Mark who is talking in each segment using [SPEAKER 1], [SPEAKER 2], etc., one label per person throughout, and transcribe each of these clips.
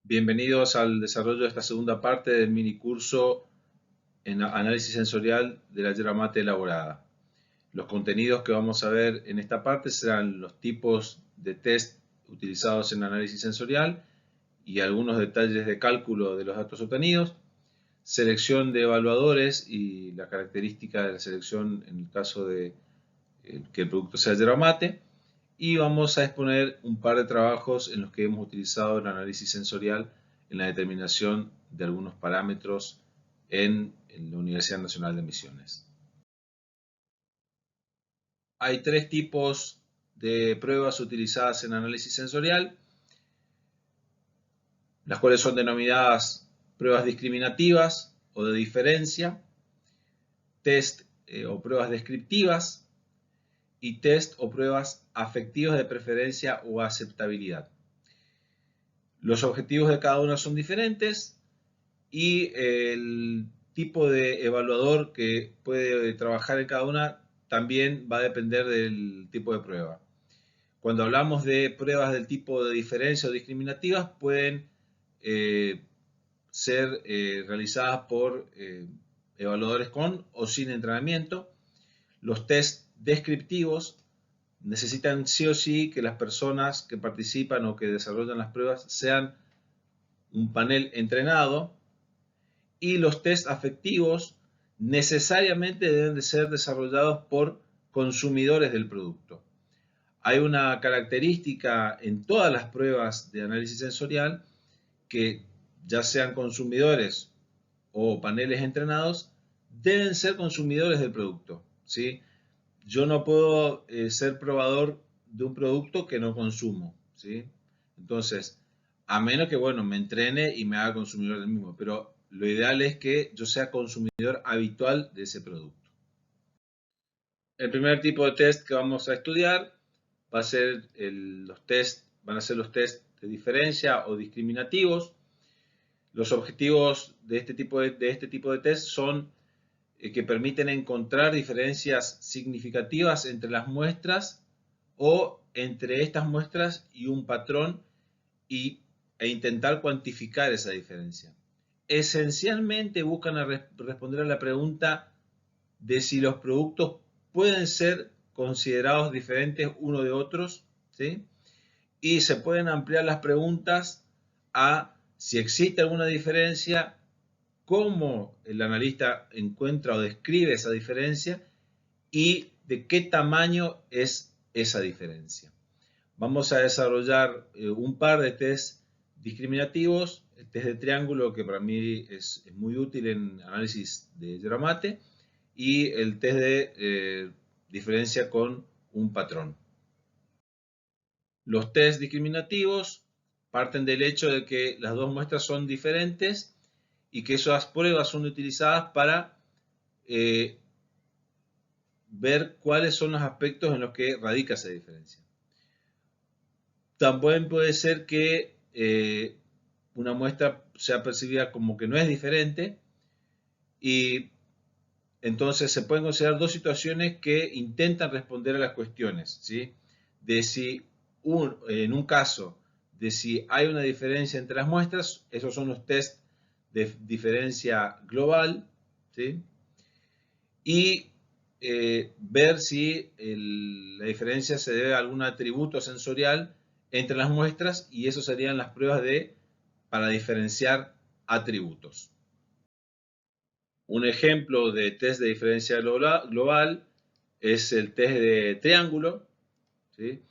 [SPEAKER 1] Bienvenidos al desarrollo de esta segunda parte del mini curso en análisis sensorial de la yerba mate elaborada. Los contenidos que vamos a ver en esta parte serán los tipos de test utilizados en análisis sensorial y algunos detalles de cálculo de los datos obtenidos, selección de evaluadores y la característica de la selección en el caso de que el producto sea yerba mate, y vamos a exponer un par de trabajos en los que hemos utilizado el análisis sensorial en la determinación de algunos parámetros en la Universidad Nacional de Misiones. Hay tres tipos de pruebas utilizadas en análisis sensorial, las cuales son denominadas pruebas discriminativas o de diferencia, test o pruebas descriptivas y test o pruebas afectivas de preferencia o aceptabilidad. Los objetivos de cada una son diferentes y el tipo de evaluador que puede trabajar en cada una también va a depender del tipo de prueba. Cuando hablamos de pruebas del tipo de diferencia o discriminativas, pueden ser realizadas por evaluadores con o sin entrenamiento. Los test descriptivos necesitan sí o sí que las personas que participan o que desarrollan las pruebas sean un panel entrenado, y los test afectivos necesariamente deben de ser desarrollados por consumidores del producto. Hay una característica en todas las pruebas de análisis sensorial que, ya sean consumidores o paneles entrenados, deben ser consumidores del producto, ¿sí? Yo no puedo ser probador de un producto que no consumo, ¿sí? Entonces, a menos que, bueno, me entrene y me haga consumidor del mismo, pero lo ideal es que yo sea consumidor habitual de ese producto. El primer tipo de test que vamos a estudiar va a ser los test de diferencia o discriminativos. Los objetivos de este tipo de test son que permiten encontrar diferencias significativas entre las muestras o entre estas muestras y un patrón e intentar cuantificar esa diferencia. Esencialmente buscan responder a la pregunta de si los productos pueden ser considerados diferentes uno de otros, ¿sí? Y se pueden ampliar las preguntas a si existe alguna diferencia, cómo el analista encuentra o describe esa diferencia y de qué tamaño es esa diferencia. Vamos a desarrollar un par de test discriminativos, el test de triángulo, que para mí es muy útil en análisis de yerba mate, y el test de diferencia con un patrón. Los test discriminativos parten del hecho de que las dos muestras son diferentes y que esas pruebas son utilizadas para ver cuáles son los aspectos en los que radica esa diferencia. También puede ser que una muestra sea percibida como que no es diferente, y entonces se pueden considerar dos situaciones que intentan responder a las cuestiones, ¿sí? De si en un caso de si hay una diferencia entre las muestras, esos son los test de diferencia global, ¿sí? Y ver si la diferencia se debe a algún atributo sensorial entre las muestras, y eso serían las pruebas para diferenciar atributos. Un ejemplo de test de diferencia global es el test de triángulo, ¿sí?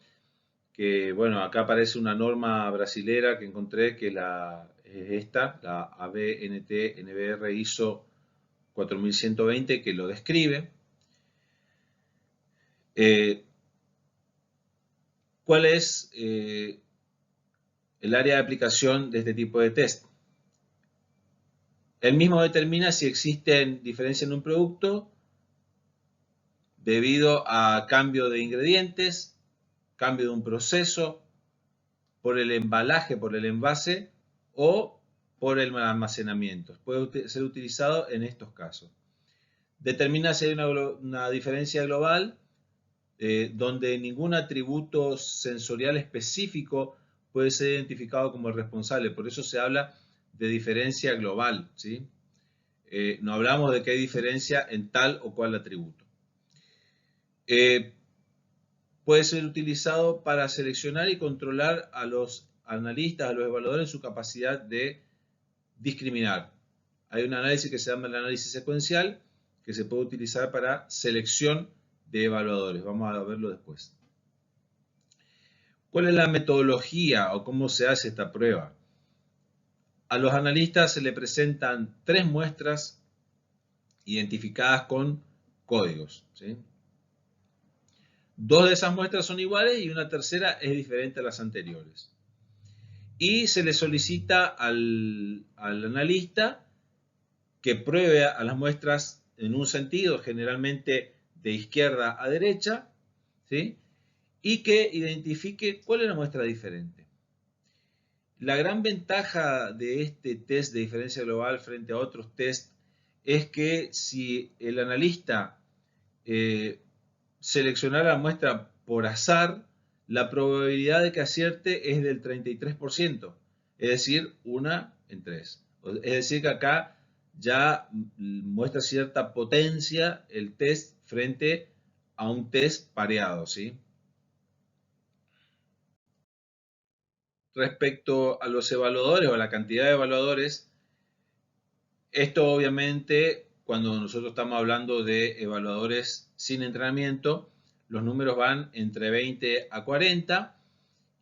[SPEAKER 1] Que, bueno, acá aparece una norma brasilera que encontré, que es esta, la ABNT-NBR ISO 4120, que lo describe. ¿Cuál es el área de aplicación de este tipo de test? Él mismo determina si existen diferencias en un producto debido a cambio de ingredientes, cambio de un proceso, por el embalaje, por el envase o por el almacenamiento. Puede ser utilizado en estos casos. Determina si hay una diferencia global donde ningún atributo sensorial específico puede ser identificado como el responsable. Por eso se habla de diferencia global, ¿sí? No hablamos de que hay diferencia en tal o cual atributo. Puede ser utilizado para seleccionar y controlar a los analistas, a los evaluadores en su capacidad de discriminar. Hay un análisis que se llama el análisis secuencial que se puede utilizar para selección de evaluadores. Vamos a verlo después. ¿Cuál es la metodología o cómo se hace esta prueba? A los analistas se le presentan 3 muestras identificadas con códigos, ¿sí? 2 de esas muestras son iguales y una tercera es diferente a las anteriores. Y se le solicita al analista que pruebe a las muestras en un sentido, generalmente de izquierda a derecha, ¿sí? Y que identifique cuál es la muestra diferente. La gran ventaja de este test de diferencia global frente a otros test es que si el analista seleccionara la muestra por azar, la probabilidad de que acierte es del 33%, es decir, 1 en 3. Es decir, que acá ya muestra cierta potencia el test frente a un test pareado, ¿sí? Respecto a los evaluadores o a la cantidad de evaluadores, esto obviamente cuando nosotros estamos hablando de evaluadores sin entrenamiento, los números van entre 20 a 40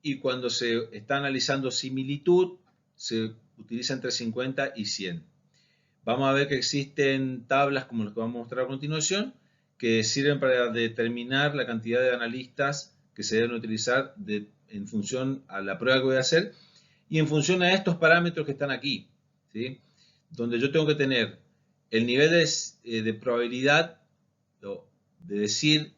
[SPEAKER 1] y cuando se está analizando similitud se utiliza entre 50 y 100. Vamos a ver que existen tablas como las que vamos a mostrar a continuación que sirven para determinar la cantidad de analistas que se deben utilizar en función a la prueba que voy a hacer y en función a estos parámetros que están aquí, ¿sí? Donde yo tengo que tener el nivel de probabilidad de decir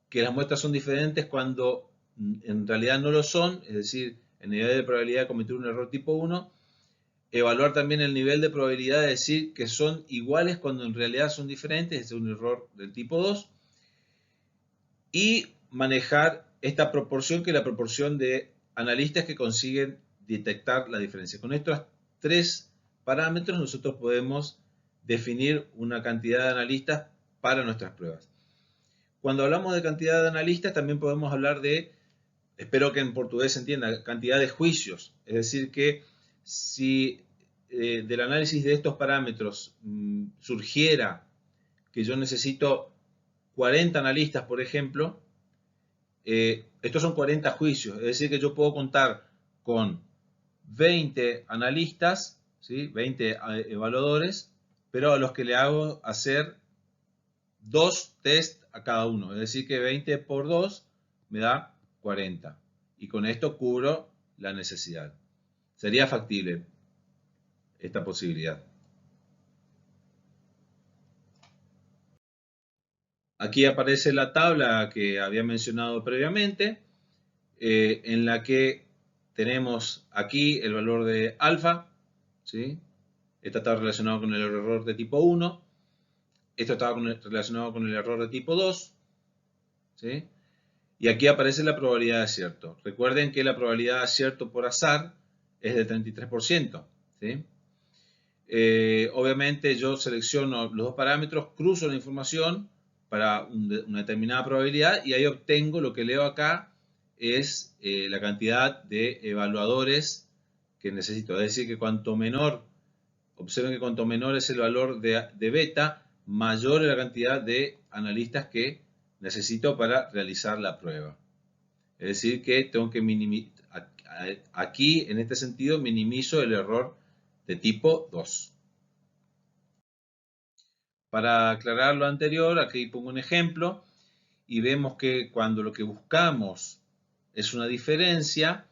[SPEAKER 1] que las muestras son diferentes cuando en realidad no lo son, es decir, el nivel de probabilidad de cometer un error tipo 1, evaluar también el nivel de probabilidad de decir que son iguales cuando en realidad son diferentes, es un error del tipo 2, y manejar esta proporción que es la proporción de analistas que consiguen detectar la diferencia. Con estos 3 parámetros nosotros podemos definir una cantidad de analistas para nuestras pruebas. Cuando hablamos de cantidad de analistas también podemos hablar de, espero que en portugués se entienda, cantidad de juicios. Es decir que si del análisis de estos parámetros surgiera que yo necesito 40 analistas, por ejemplo, estos son 40 juicios, es decir que yo puedo contar con 20 analistas, ¿sí? 20 evaluadores, pero a los que le hago hacer 2 test a cada uno, es decir que 20 por 2 me da 40 y con esto cubro la necesidad. Sería factible esta posibilidad. Aquí aparece la tabla que había mencionado previamente, en la que tenemos aquí el valor de alfa, ¿sí? Esto está relacionado con el error de tipo 1, esto está relacionado con el error de tipo 2, ¿sí? Y aquí aparece la probabilidad de acierto. Recuerden que la probabilidad de acierto por azar es del 33%, ¿sí? Obviamente yo selecciono los 2 parámetros, cruzo la información para una determinada probabilidad y ahí obtengo lo que leo acá es la cantidad de evaluadores que necesito. Es decir, que cuanto menor, observen que cuanto menor es el valor de beta, mayor es la cantidad de analistas que necesito para realizar la prueba. Es decir, que tengo que minimizar, aquí en este sentido minimizo el error de tipo 2. Para aclarar lo anterior, aquí pongo un ejemplo y vemos que cuando lo que buscamos es una diferencia,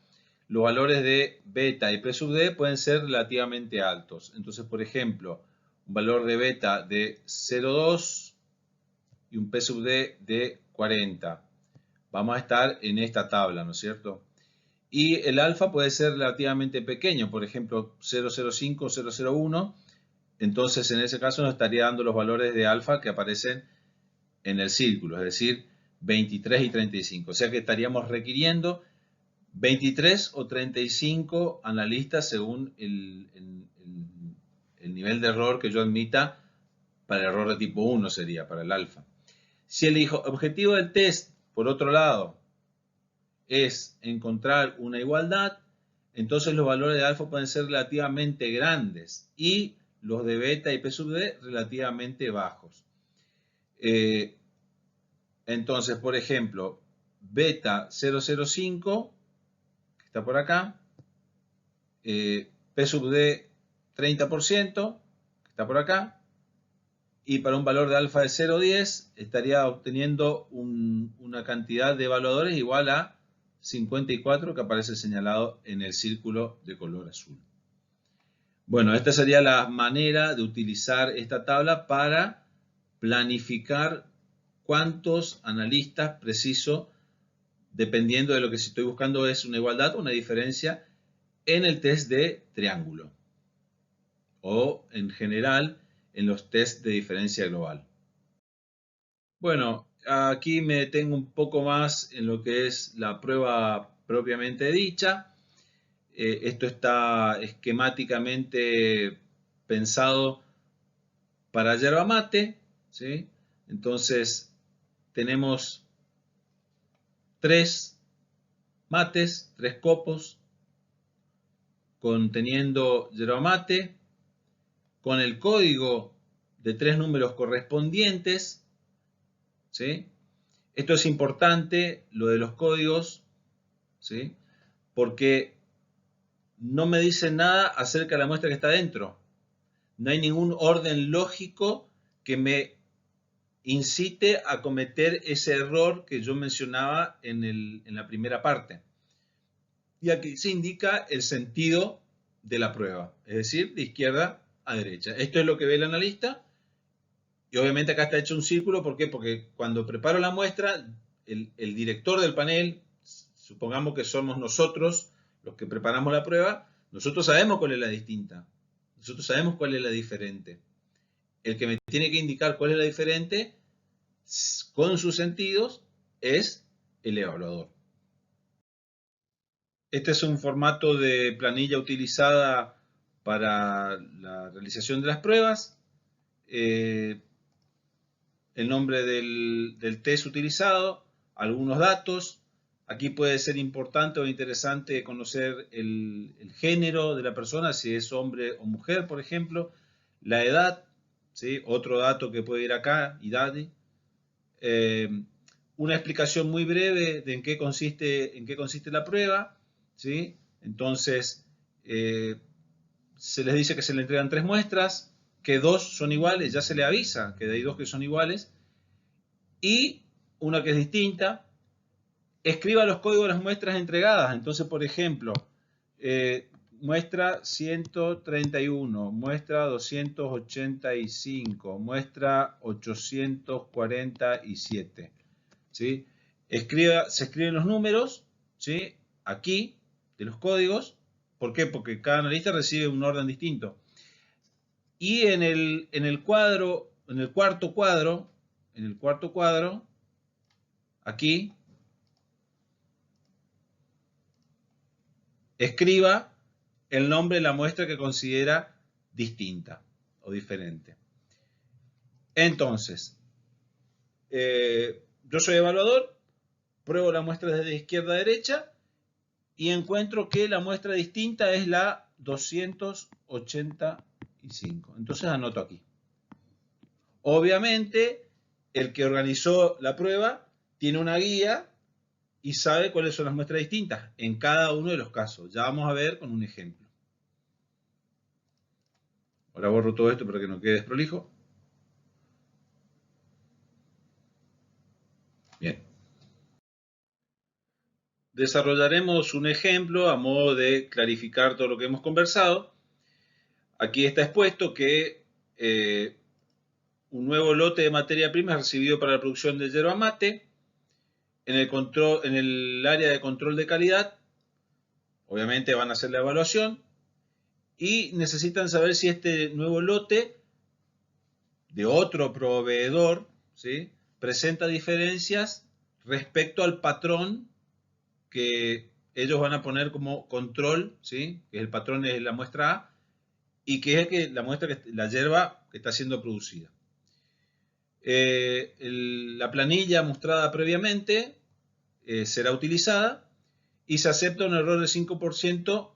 [SPEAKER 1] los valores de beta y P sub D pueden ser relativamente altos. Entonces, por ejemplo, un valor de beta de 0,2 y un P sub D de 40. Vamos a estar en esta tabla, ¿no es cierto? y el alfa puede ser relativamente pequeño, por ejemplo 0,05 o 0,01. Entonces en ese caso nos estaría dando los valores de alfa que aparecen en el círculo, es decir, 23 y 35. O sea que estaríamos requiriendo 23 o 35 analistas según el nivel de error que yo admita para el error de tipo 1 sería, para el alfa. Si el objetivo del test, por otro lado, es encontrar una igualdad, entonces los valores de alfa pueden ser relativamente grandes y los de beta y p sub d relativamente bajos. Entonces, por ejemplo, beta 0,05, que está por acá, p sub d 30%, que está por acá, y para un valor de alfa de 0,10 estaría obteniendo una cantidad de evaluadores igual a 54 que aparece señalado en el círculo de color azul. Bueno, esta sería la manera de utilizar esta tabla para planificar cuántos analistas preciso, dependiendo de lo que estoy buscando es una igualdad o una diferencia en el test de triángulo o en general en los test de diferencia global. Bueno, aquí me detengo un poco más en lo que es la prueba propiamente dicha. Esto está esquemáticamente pensado para yerba mate, ¿sí? Entonces tenemos 3 mates, 3 copos conteniendo yerba mate con el código de 3 números correspondientes, ¿sí? Esto es importante, lo de los códigos, ¿sí? Porque no me dice nada acerca de la muestra que está dentro. No hay ningún orden lógico que me incite a cometer ese error que yo mencionaba en la primera parte. Y aquí se indica el sentido de la prueba, es decir, de izquierda a derecha. Esto es lo que ve el analista. Y obviamente acá está hecho un círculo, ¿por qué? Porque cuando preparo la muestra, el director del panel, supongamos que somos nosotros los que preparamos la prueba, nosotros sabemos cuál es la distinta, nosotros sabemos cuál es la diferente. El que me tiene que indicar cuál es la diferente, con sus sentidos, es el evaluador. Este es un formato de planilla utilizada para la realización de las pruebas. El nombre del test utilizado, algunos datos. Aquí puede ser importante o interesante conocer el género de la persona, si es hombre o mujer, por ejemplo. La edad, ¿sí? Otro dato que puede ir acá, edad. Una explicación muy breve de en qué consiste la prueba, ¿sí? Entonces, se les dice que se le entregan 3 muestras, que 2 son iguales, ya se le avisa que hay 2 que son iguales, y una que es distinta. Escriba los códigos de las muestras entregadas. Entonces, por ejemplo, muestra 131, muestra 285, muestra 847. ¿Sí? Se escriben los números, ¿sí? Aquí, de los códigos. ¿Por qué? Porque cada analista recibe un orden distinto. Y en el cuarto cuadro, aquí, escriba el nombre de la muestra que considera distinta o diferente. Entonces, yo soy evaluador, pruebo la muestra desde izquierda a derecha y encuentro que la muestra distinta es la 285. Entonces anoto aquí. Obviamente, el que organizó la prueba tiene una guía y sabe cuáles son las muestras distintas en cada uno de los casos. Ya vamos a ver con un ejemplo. Ahora borro todo esto para que no quede desprolijo. Bien. Desarrollaremos un ejemplo a modo de clarificar todo lo que hemos conversado. Aquí está expuesto que un nuevo lote de materia prima es recibido para la producción de yerba mate. En el área de control de calidad obviamente van a hacer la evaluación y necesitan saber si este nuevo lote de otro proveedor, ¿sí?, presenta diferencias respecto al patrón que ellos van a poner como control, ¿sí?, que el patrón es la muestra A, y que es la muestra, la hierba que está siendo producida. La planilla mostrada previamente será utilizada y se acepta un error de 5%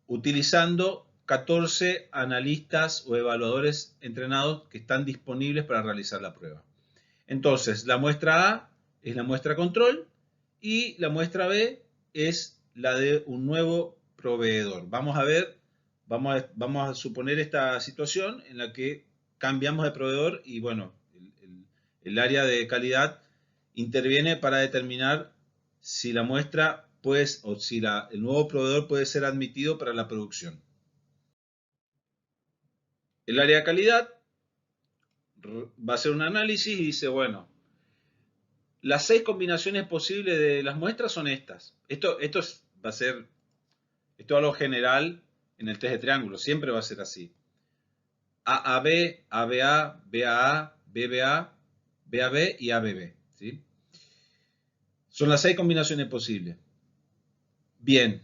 [SPEAKER 1] utilizando 14 analistas o evaluadores entrenados que están disponibles para realizar la prueba. Entonces, la muestra A es la muestra control y la muestra B es la de un nuevo proveedor. Vamos a ver, vamos a suponer esta situación en la que cambiamos de proveedor y bueno, el área de calidad interviene para determinar si la muestra o si el nuevo proveedor puede ser admitido para la producción. El área de calidad va a hacer un análisis y dice, bueno, las 6 combinaciones posibles de las muestras son estas. Esto va a ser, esto es algo general en el test de triángulo, siempre va a ser así. AAB, ABA, BAA, BBA, BAB y ABB, ¿sí? Son las 6 combinaciones posibles. Bien,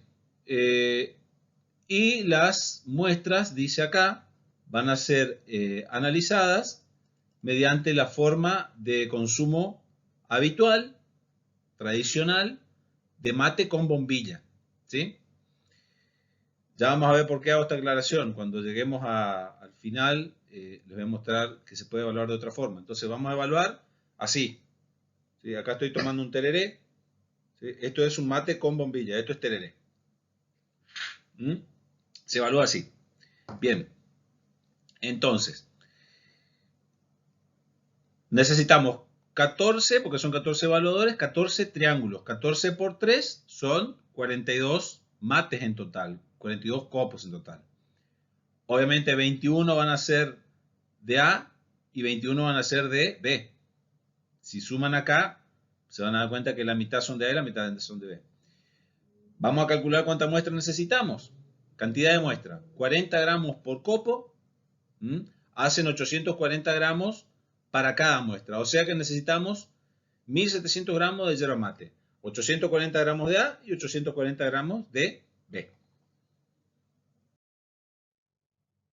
[SPEAKER 1] y las muestras, dice acá, van a ser analizadas mediante la forma de consumo habitual, tradicional, de mate con bombilla, ¿sí? Ya vamos a ver por qué hago esta aclaración. Cuando lleguemos al final, les voy a mostrar que se puede evaluar de otra forma. Entonces vamos a evaluar así, ¿sí? Acá estoy tomando un tereré, ¿sí? Esto es un mate con bombilla, esto es tereré. ¿Mm? Se evalúa así. Bien, entonces, necesitamos 14, porque son 14 evaluadores, 14 triángulos. 14 por 3 son 42 mates en total, 42 copos en total. Obviamente 21 van a ser de A y 21 van a ser de B. Si suman acá, se van a dar cuenta que la mitad son de A y la mitad son de B. Vamos a calcular cuántas muestras necesitamos. Cantidad de muestras, 40 gramos por copo, hacen 840 gramos para cada muestra. O sea que necesitamos 1700 gramos de yerba mate, 840 gramos de A y 840 gramos de B.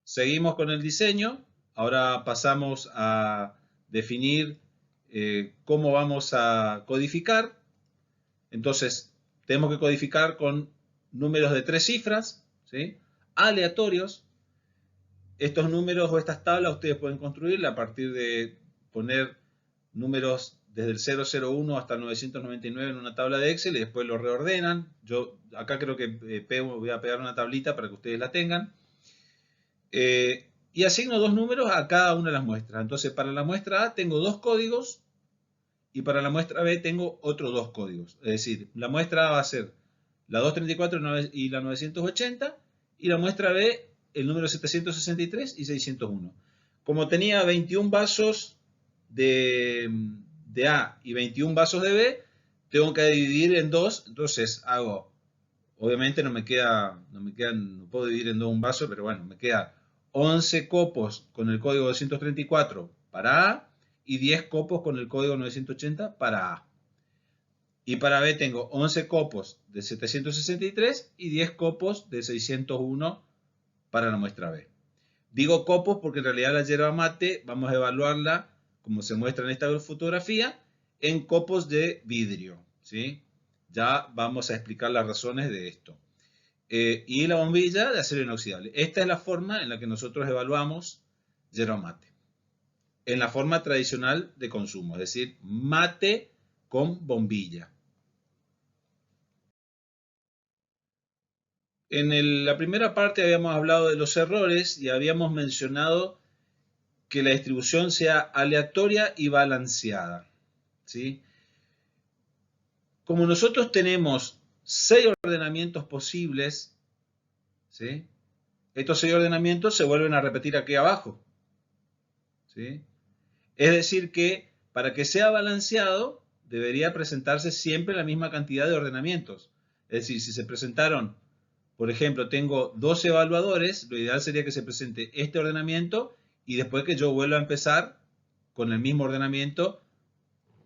[SPEAKER 1] Seguimos con el diseño. Ahora pasamos a definir cómo vamos a codificar. Entonces, tenemos que codificar con números de 3 cifras, ¿sí?, aleatorios. Estos números o estas tablas ustedes pueden construirla a partir de poner números desde el 001 hasta el 999 en una tabla de Excel y después lo reordenan. Yo acá creo que voy a pegar una tablita para que ustedes la tengan. Y asigno 2 números a cada una de las muestras. Entonces, para la muestra A tengo 2 códigos y para la muestra B tengo otros 2 códigos. Es decir, la muestra A va a ser la 234 y la 980 y la muestra B el número 763 y 601. Como tenía 21 vasos de A y 21 vasos de B, tengo que dividir en 2, entonces hago, obviamente no puedo dividir en 2 un vaso, pero bueno, me queda 11 copos con el código 234 para A y 10 copos con el código 980 para A. Y para B tengo 11 copos de 763 y 10 copos de 601 para la muestra B. Digo copos porque en realidad la yerba mate vamos a evaluarla, como se muestra en esta fotografía, en copos de vidrio, ¿sí? Ya vamos a explicar las razones de esto. Y la bombilla de acero inoxidable. Esta es la forma en la que nosotros evaluamos yerba mate. En la forma tradicional de consumo, es decir, mate con bombilla. En la primera parte habíamos hablado de los errores y habíamos mencionado que la distribución sea aleatoria y balanceada, ¿sí? Como nosotros tenemos 6 ordenamientos posibles, ¿sí?, estos 6 ordenamientos se vuelven a repetir aquí abajo, ¿sí? Es decir que para que sea balanceado debería presentarse siempre la misma cantidad de ordenamientos. Es decir, si se presentaron, por ejemplo, tengo 2 evaluadores, lo ideal sería que se presente este ordenamiento y después que yo vuelva a empezar con el mismo ordenamiento,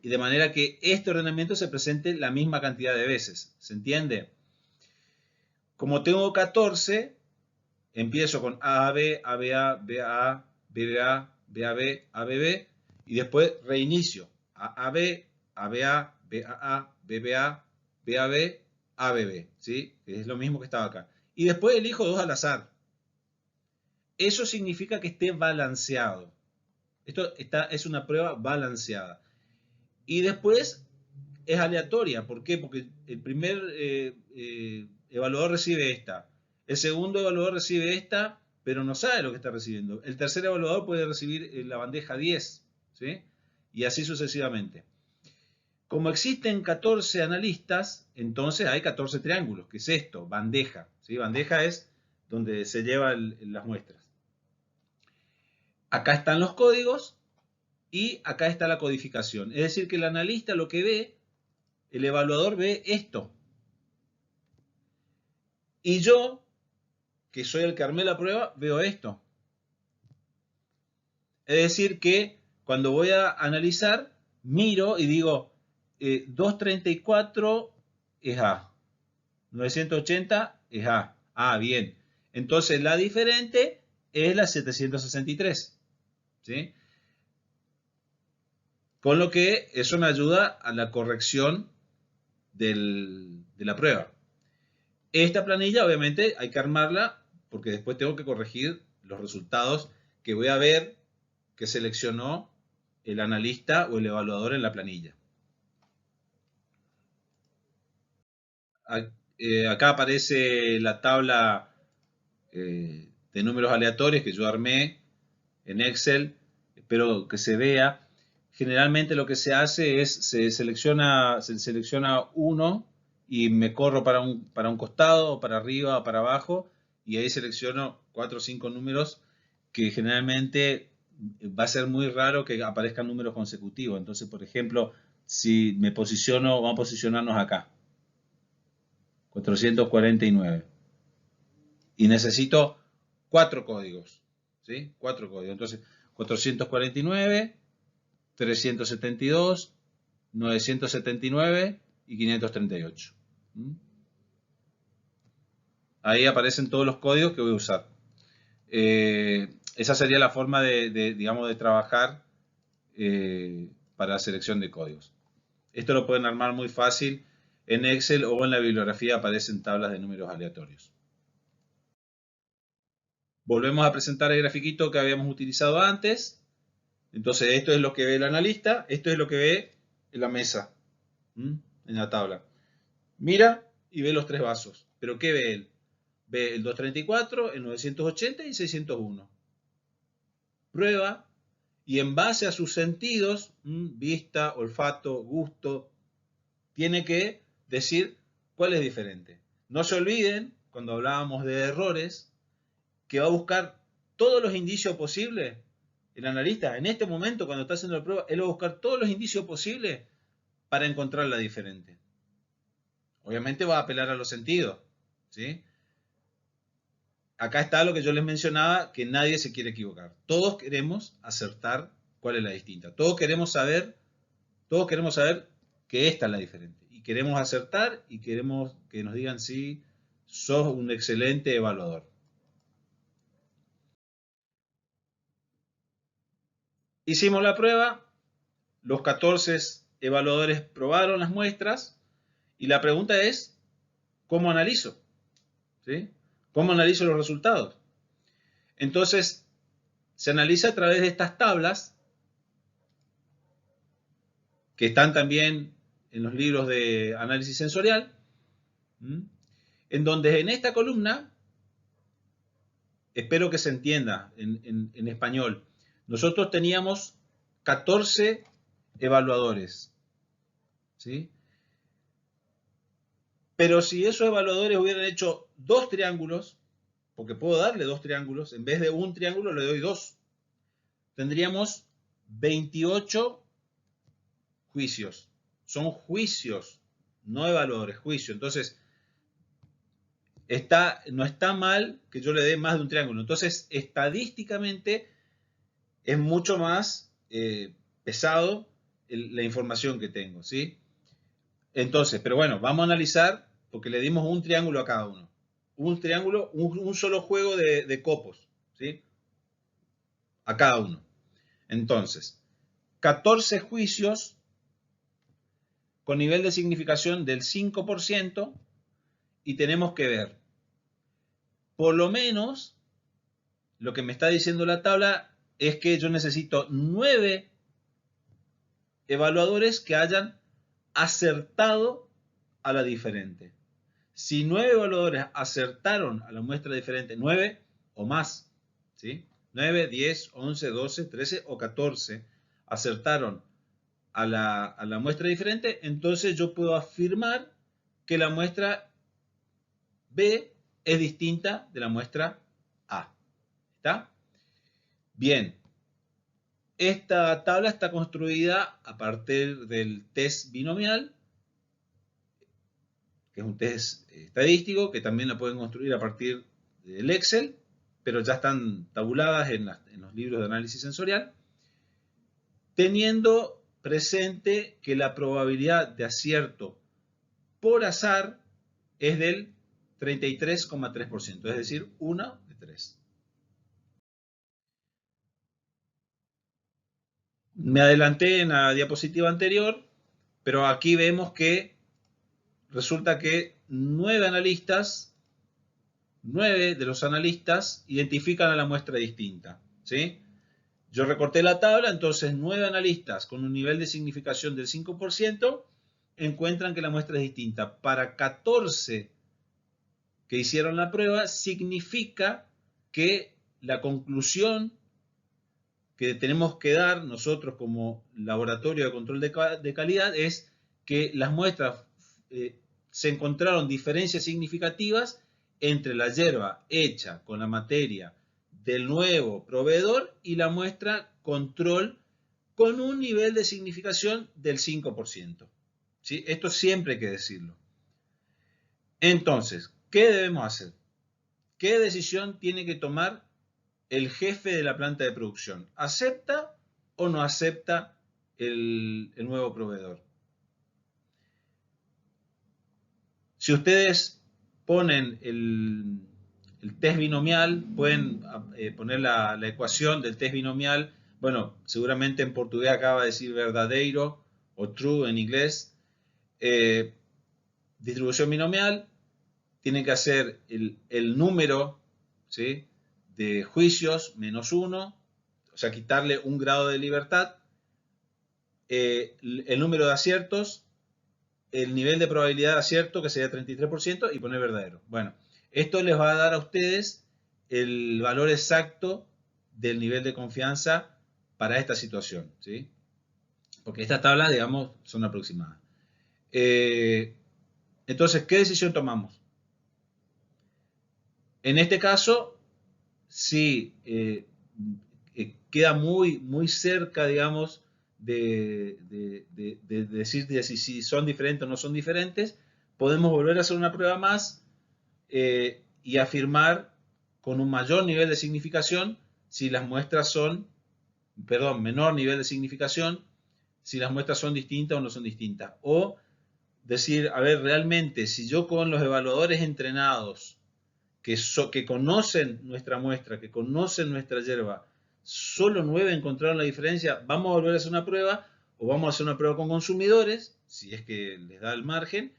[SPEAKER 1] y de manera que este ordenamiento se presente la misma cantidad de veces. ¿Se entiende? Como tengo 14, empiezo con AAB, ABA, BAA, BBA, BAB, ABB y después reinicio. AAB, ABA, BAA, BBA, BAB, ABB. ¿Sí? Es lo mismo que estaba acá. Y después elijo 2 al azar. Eso significa que esté balanceado. Esto es una prueba balanceada. Y después es aleatoria. ¿Por qué? Porque el primer evaluador recibe esta. El segundo evaluador recibe esta, pero no sabe lo que está recibiendo. El tercer evaluador puede recibir la bandeja 10. ¿Sí? Y así sucesivamente. Como existen 14 analistas, entonces hay 14 triángulos. ¿Qué es esto? Bandeja. ¿Sí? Bandeja es donde se llevan las muestras. Acá están los códigos y acá está la codificación. Es decir, que el analista lo que ve, el evaluador ve esto. Y yo, que soy el que armé la prueba, veo esto. Es decir, que cuando voy a analizar, miro y digo, 234 es A, 980 es A. Ah, bien. Entonces la diferente es la 763. ¿Sí? Con lo que eso me ayuda a la corrección de la prueba. Esta planilla obviamente hay que armarla porque después tengo que corregir los resultados que voy a ver que seleccionó el analista o el evaluador en la planilla. Acá aparece la tabla de números aleatorios que yo armé en Excel. Espero que se vea. Generalmente lo que se hace es se selecciona uno y me corro para un costado, para arriba, para abajo, y ahí selecciono 4 o 5 números que generalmente va a ser muy raro que aparezcan números consecutivos. Entonces, por ejemplo, si me posiciono, vamos a posicionarnos acá, 449. Y necesito 4 códigos, ¿sí? 4 códigos. Entonces, 449, 372, 979 y 538. Ahí aparecen todos los códigos que voy a usar. Esa sería la forma digamos, de trabajar para la selección de códigos. Esto lo pueden armar muy fácil en Excel o en la bibliografía aparecen tablas de números aleatorios. Volvemos a presentar el grafiquito que habíamos utilizado antes. Entonces esto es lo que ve el analista, esto es lo que ve en la mesa, en la tabla. Mira y ve los 3 vasos. ¿Pero qué ve él? Ve el 234, el 980 y el 601. Prueba y en base a sus sentidos, vista, olfato, gusto, tiene que decir cuál es diferente. No se olviden, cuando hablábamos de errores, que va a buscar todos los indicios posibles. El analista, en este momento, cuando está haciendo la prueba, él va a buscar todos los indicios posibles para encontrar la diferente. Obviamente va a apelar a los sentidos, ¿sí? Acá está lo que yo les mencionaba, que nadie se quiere equivocar. Todos queremos acertar cuál es la distinta. Todos queremos saber que esta es la diferente. Y queremos acertar y queremos que nos digan si sos un excelente evaluador. Hicimos la prueba, los 14 evaluadores probaron las muestras y la pregunta es, ¿cómo analizo? ¿Sí? ¿Cómo analizo los resultados? Entonces, se analiza a través de estas tablas que están también en los libros de análisis sensorial, en donde en esta columna, espero que se entienda en español, nosotros teníamos 14 evaluadores, ¿sí? Pero si esos evaluadores hubieran hecho 2 triángulos, porque puedo darle 2 triángulos, en vez de un triángulo le doy 2, tendríamos 28 juicios. Son juicios, no evaluadores, juicios. Entonces, no está mal que yo le dé más de un triángulo. Entonces, estadísticamente es mucho más pesado la información que tengo, ¿sí? Entonces, pero bueno, vamos a analizar, porque le dimos un triángulo a cada uno. Un triángulo, un solo juego de copos, ¿sí? A cada uno. Entonces, 14 juicios con nivel de significación del 5% y tenemos que ver, por lo menos, lo que me está diciendo la tabla es que yo necesito 9 evaluadores que hayan acertado a la diferente. Si 9 evaluadores acertaron a la muestra diferente, 9 o más, ¿sí? 9, 10, 11, 12, 13 o 14 acertaron a la muestra diferente, entonces yo puedo afirmar que la muestra B es distinta de la muestra A. ¿Está? Bien. Esta tabla está construida a partir del test binomial, que es un test estadístico, que también la pueden construir a partir del Excel, pero ya están tabuladas en los libros de análisis sensorial, teniendo presente que la probabilidad de acierto por azar es del 33,3%, es decir, 1 de 3. Me adelanté en la diapositiva anterior, pero aquí vemos que resulta que 9 de los analistas identifican a la muestra distinta, ¿sí? Yo recorté la tabla, entonces 9 analistas con un nivel de significación del 5% encuentran que la muestra es distinta. Para 14 que hicieron la prueba, significa que la conclusión que tenemos que dar nosotros como laboratorio de control de calidad es que las muestras se encontraron diferencias significativas entre la hierba hecha con la materia del nuevo proveedor y la muestra control con un nivel de significación del 5%. ¿Sí? Esto siempre hay que decirlo. Entonces, ¿qué debemos hacer? ¿Qué decisión tiene que tomar el jefe de la planta de producción? ¿Acepta o no acepta el nuevo proveedor? Si ustedes ponen el test binomial, pueden poner la ecuación del test binomial. Bueno, seguramente en portugués acaba de decir verdadeiro o true en inglés. Distribución binomial, tienen que hacer el número, ¿sí?, de juicios menos 1, o sea, quitarle un grado de libertad, el número de aciertos, el nivel de probabilidad de acierto, que sería 33%, y poner verdadero. Bueno, esto les va a dar a ustedes el valor exacto del nivel de confianza para esta situación, ¿sí? Porque estas tablas, digamos, son aproximadas. Entonces, ¿qué decisión tomamos? En este caso, sí, queda muy cerca, digamos, de decir si son diferentes o no son diferentes. Podemos volver a hacer una prueba más y afirmar con un mayor nivel de significación si las muestras son, perdón, menor nivel de significación, si las muestras son distintas o no son distintas. O decir, a ver, realmente, si yo con los evaluadores entrenados que conocen nuestra muestra, que conocen nuestra hierba, solo 9 encontraron la diferencia, vamos a volver a hacer una prueba o vamos a hacer una prueba con consumidores, si es que les da el margen,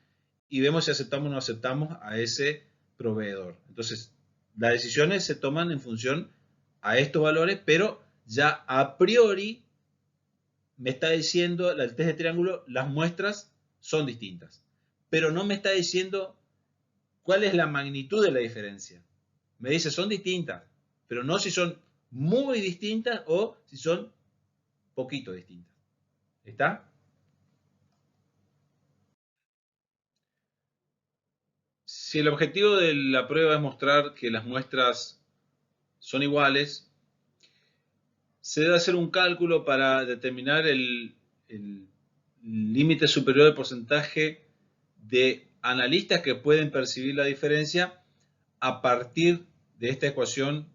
[SPEAKER 1] y vemos si aceptamos o no aceptamos a ese proveedor. Entonces, las decisiones se toman en función a estos valores, pero ya a priori me está diciendo el test de triángulo, las muestras son distintas, pero no me está diciendo cuál es la magnitud de la diferencia. Me dice, son distintas, pero no si son muy distintas o si son poquito distintas. ¿Está? Si el objetivo de la prueba es mostrar que las muestras son iguales, se debe hacer un cálculo para determinar el límite superior de porcentaje de analistas que pueden percibir la diferencia a partir de esta ecuación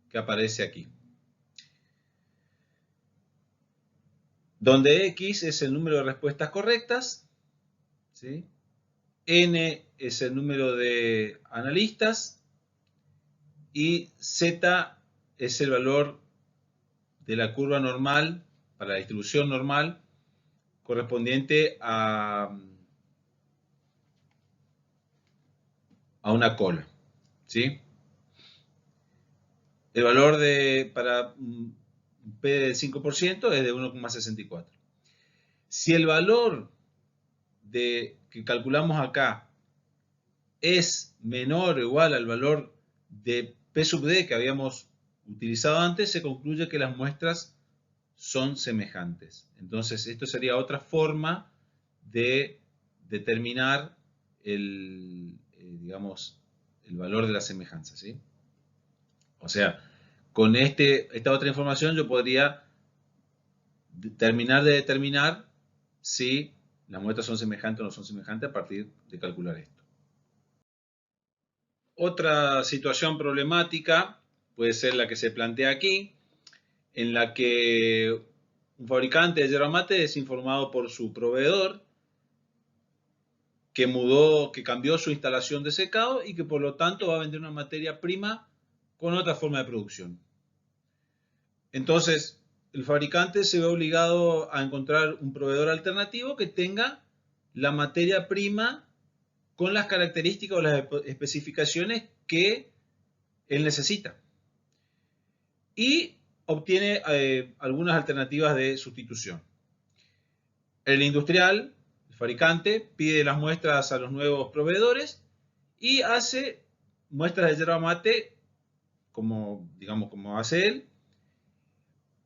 [SPEAKER 1] que aparece aquí, donde X es el número de respuestas correctas, ¿sí? N es el número de analistas y Z es el valor de la curva normal para la distribución normal correspondiente a una cola, ¿sí? El valor para P del 5% es de 1,64. Si el valor que calculamos acá es menor o igual al valor de P sub D que habíamos utilizado antes, se concluye que las muestras son semejantes. Entonces, esto sería otra forma de determinar digamos, el valor de la semejanza, ¿sí? O sea, con esta otra información yo podría terminar de determinar si las muestras son semejantes o no son semejantes a partir de calcular esto. Otra situación problemática puede ser la que se plantea aquí, en la que un fabricante de yerba mate es informado por su proveedor que cambió su instalación de secado y que por lo tanto va a vender una materia prima con otra forma de producción. Entonces, el fabricante se ve obligado a encontrar un proveedor alternativo que tenga la materia prima con las características o las especificaciones que él necesita. Y obtiene algunas alternativas de sustitución. El industrial, el fabricante, pide las muestras a los nuevos proveedores y hace muestras de yerba mate como hace él,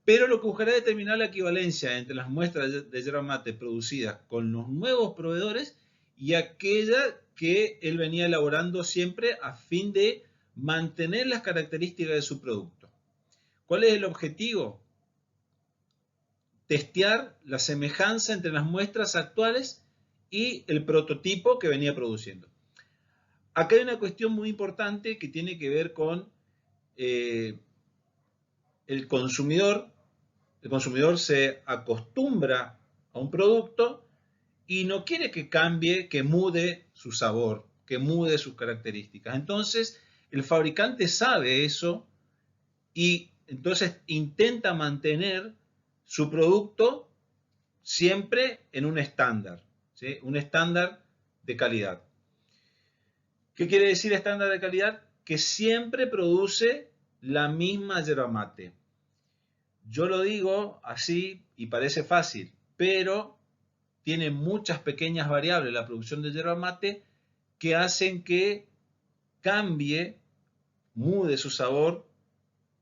[SPEAKER 1] pero lo que buscará es determinar la equivalencia entre las muestras de yerba mate producidas con los nuevos proveedores y aquella que él venía elaborando siempre a fin de mantener las características de su producto. ¿Cuál es el objetivo? Testear la semejanza entre las muestras actuales y el prototipo que venía produciendo. Acá hay una cuestión muy importante que tiene que ver con el consumidor. El consumidor se acostumbra a un producto y no quiere que cambie, que mude su sabor, que mude sus características. Entonces, el fabricante sabe eso y entonces intenta mantener su producto siempre en un estándar, ¿sí? Un estándar de calidad. ¿Qué quiere decir estándar de calidad? Que siempre produce la misma yerba mate. Yo lo digo así y parece fácil, pero tiene muchas pequeñas variables la producción de yerba mate que hacen que cambie, mude su sabor.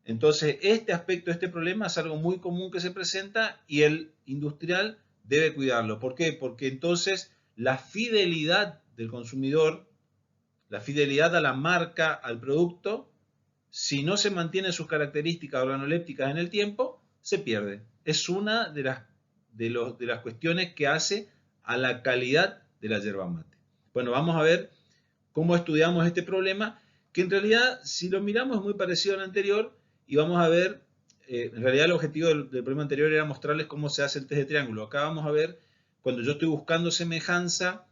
[SPEAKER 1] Entonces, este aspecto, este problema es algo muy común que se presenta y el industrial debe cuidarlo. ¿Por qué? Porque entonces la fidelidad del consumidor, la fidelidad a la marca, al producto, si no se mantienen sus características organolépticas en el tiempo, se pierde. Es una de las cuestiones que hace a la calidad de la yerba mate. Bueno, vamos a ver cómo estudiamos este problema, que en realidad, si lo miramos, es muy parecido al anterior, y vamos a ver, en realidad el objetivo del problema anterior era mostrarles cómo se hace el test de triángulo. Acá vamos a ver, cuando yo estoy buscando semejanza,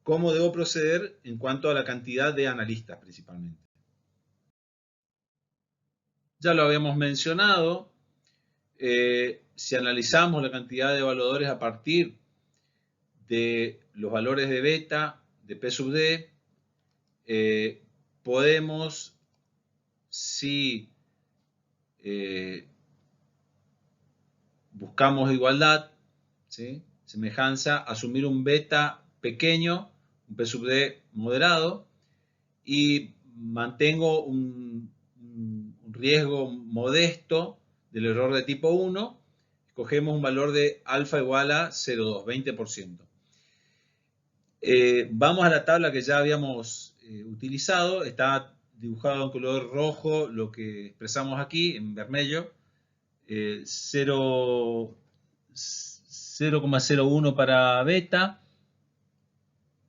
[SPEAKER 1] cómo debo proceder en cuanto a la cantidad de analistas principalmente. Ya lo habíamos mencionado, si analizamos la cantidad de evaluadores a partir de los valores de beta, de P sub D, podemos, si buscamos igualdad, ¿sí? Semejanza, asumir un beta pequeño, un P sub D moderado, y mantengo un riesgo modesto del error de tipo 1, escogemos un valor de alfa igual a 0,2, 20%. Vamos a la tabla que ya habíamos utilizado, está dibujado en color rojo lo que expresamos aquí en vermelho, 0,01 para beta,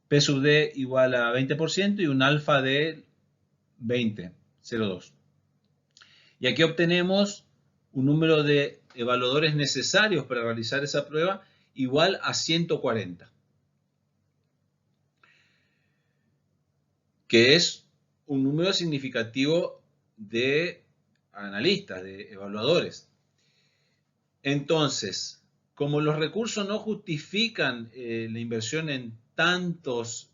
[SPEAKER 1] P sub D igual a 20% y un alfa de 20,02. Y aquí obtenemos un número de evaluadores necesarios para realizar esa prueba igual a 140, que es un número significativo de analistas, de evaluadores. Entonces, como los recursos no justifican la inversión en tantos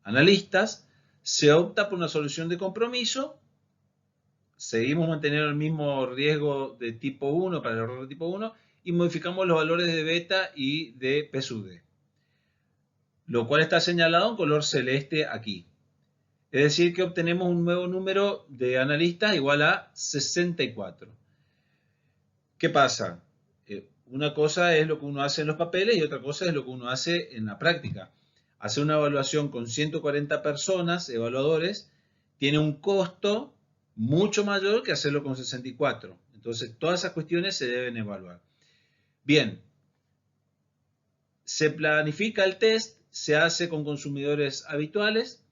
[SPEAKER 1] analistas, se opta por una solución de compromiso. Seguimos manteniendo el mismo riesgo de tipo 1 para el error de tipo 1 y modificamos los valores de beta y de P sub D, lo cual está señalado en color celeste aquí. Es decir, que obtenemos un nuevo número de analistas igual a 64. ¿Qué pasa? Una cosa es lo que uno hace en los papeles y otra cosa es lo que uno hace en la práctica. Hacer una evaluación con 140 personas, evaluadores, tiene un costo mucho mayor que hacerlo con 64. Entonces, todas esas cuestiones se deben evaluar. Bien, se planifica el test, se hace con consumidores habituales,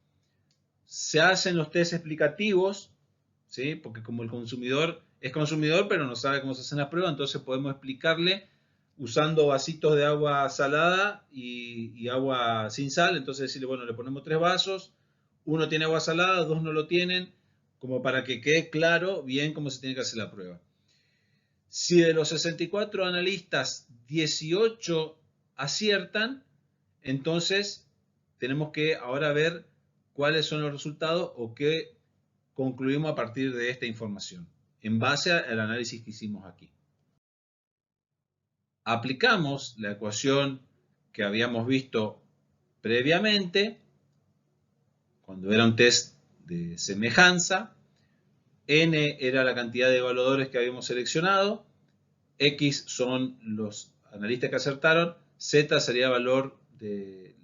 [SPEAKER 1] se hacen los test explicativos, ¿sí? Porque como el consumidor es consumidor pero no sabe cómo se hacen las pruebas, entonces podemos explicarle usando vasitos de agua salada y agua sin sal. Entonces decirle, bueno, le ponemos 3 vasos, uno tiene agua salada, 2 no lo tienen, como para que quede claro bien cómo se tiene que hacer la prueba. Si de los 64 analistas 18 aciertan, entonces tenemos que ahora ver cuáles son los resultados o qué concluimos a partir de esta información, en base al análisis que hicimos aquí. Aplicamos la ecuación que habíamos visto previamente, cuando era un test de semejanza. N era la cantidad de evaluadores que habíamos seleccionado, X son los analistas que acertaron, Z sería el valor de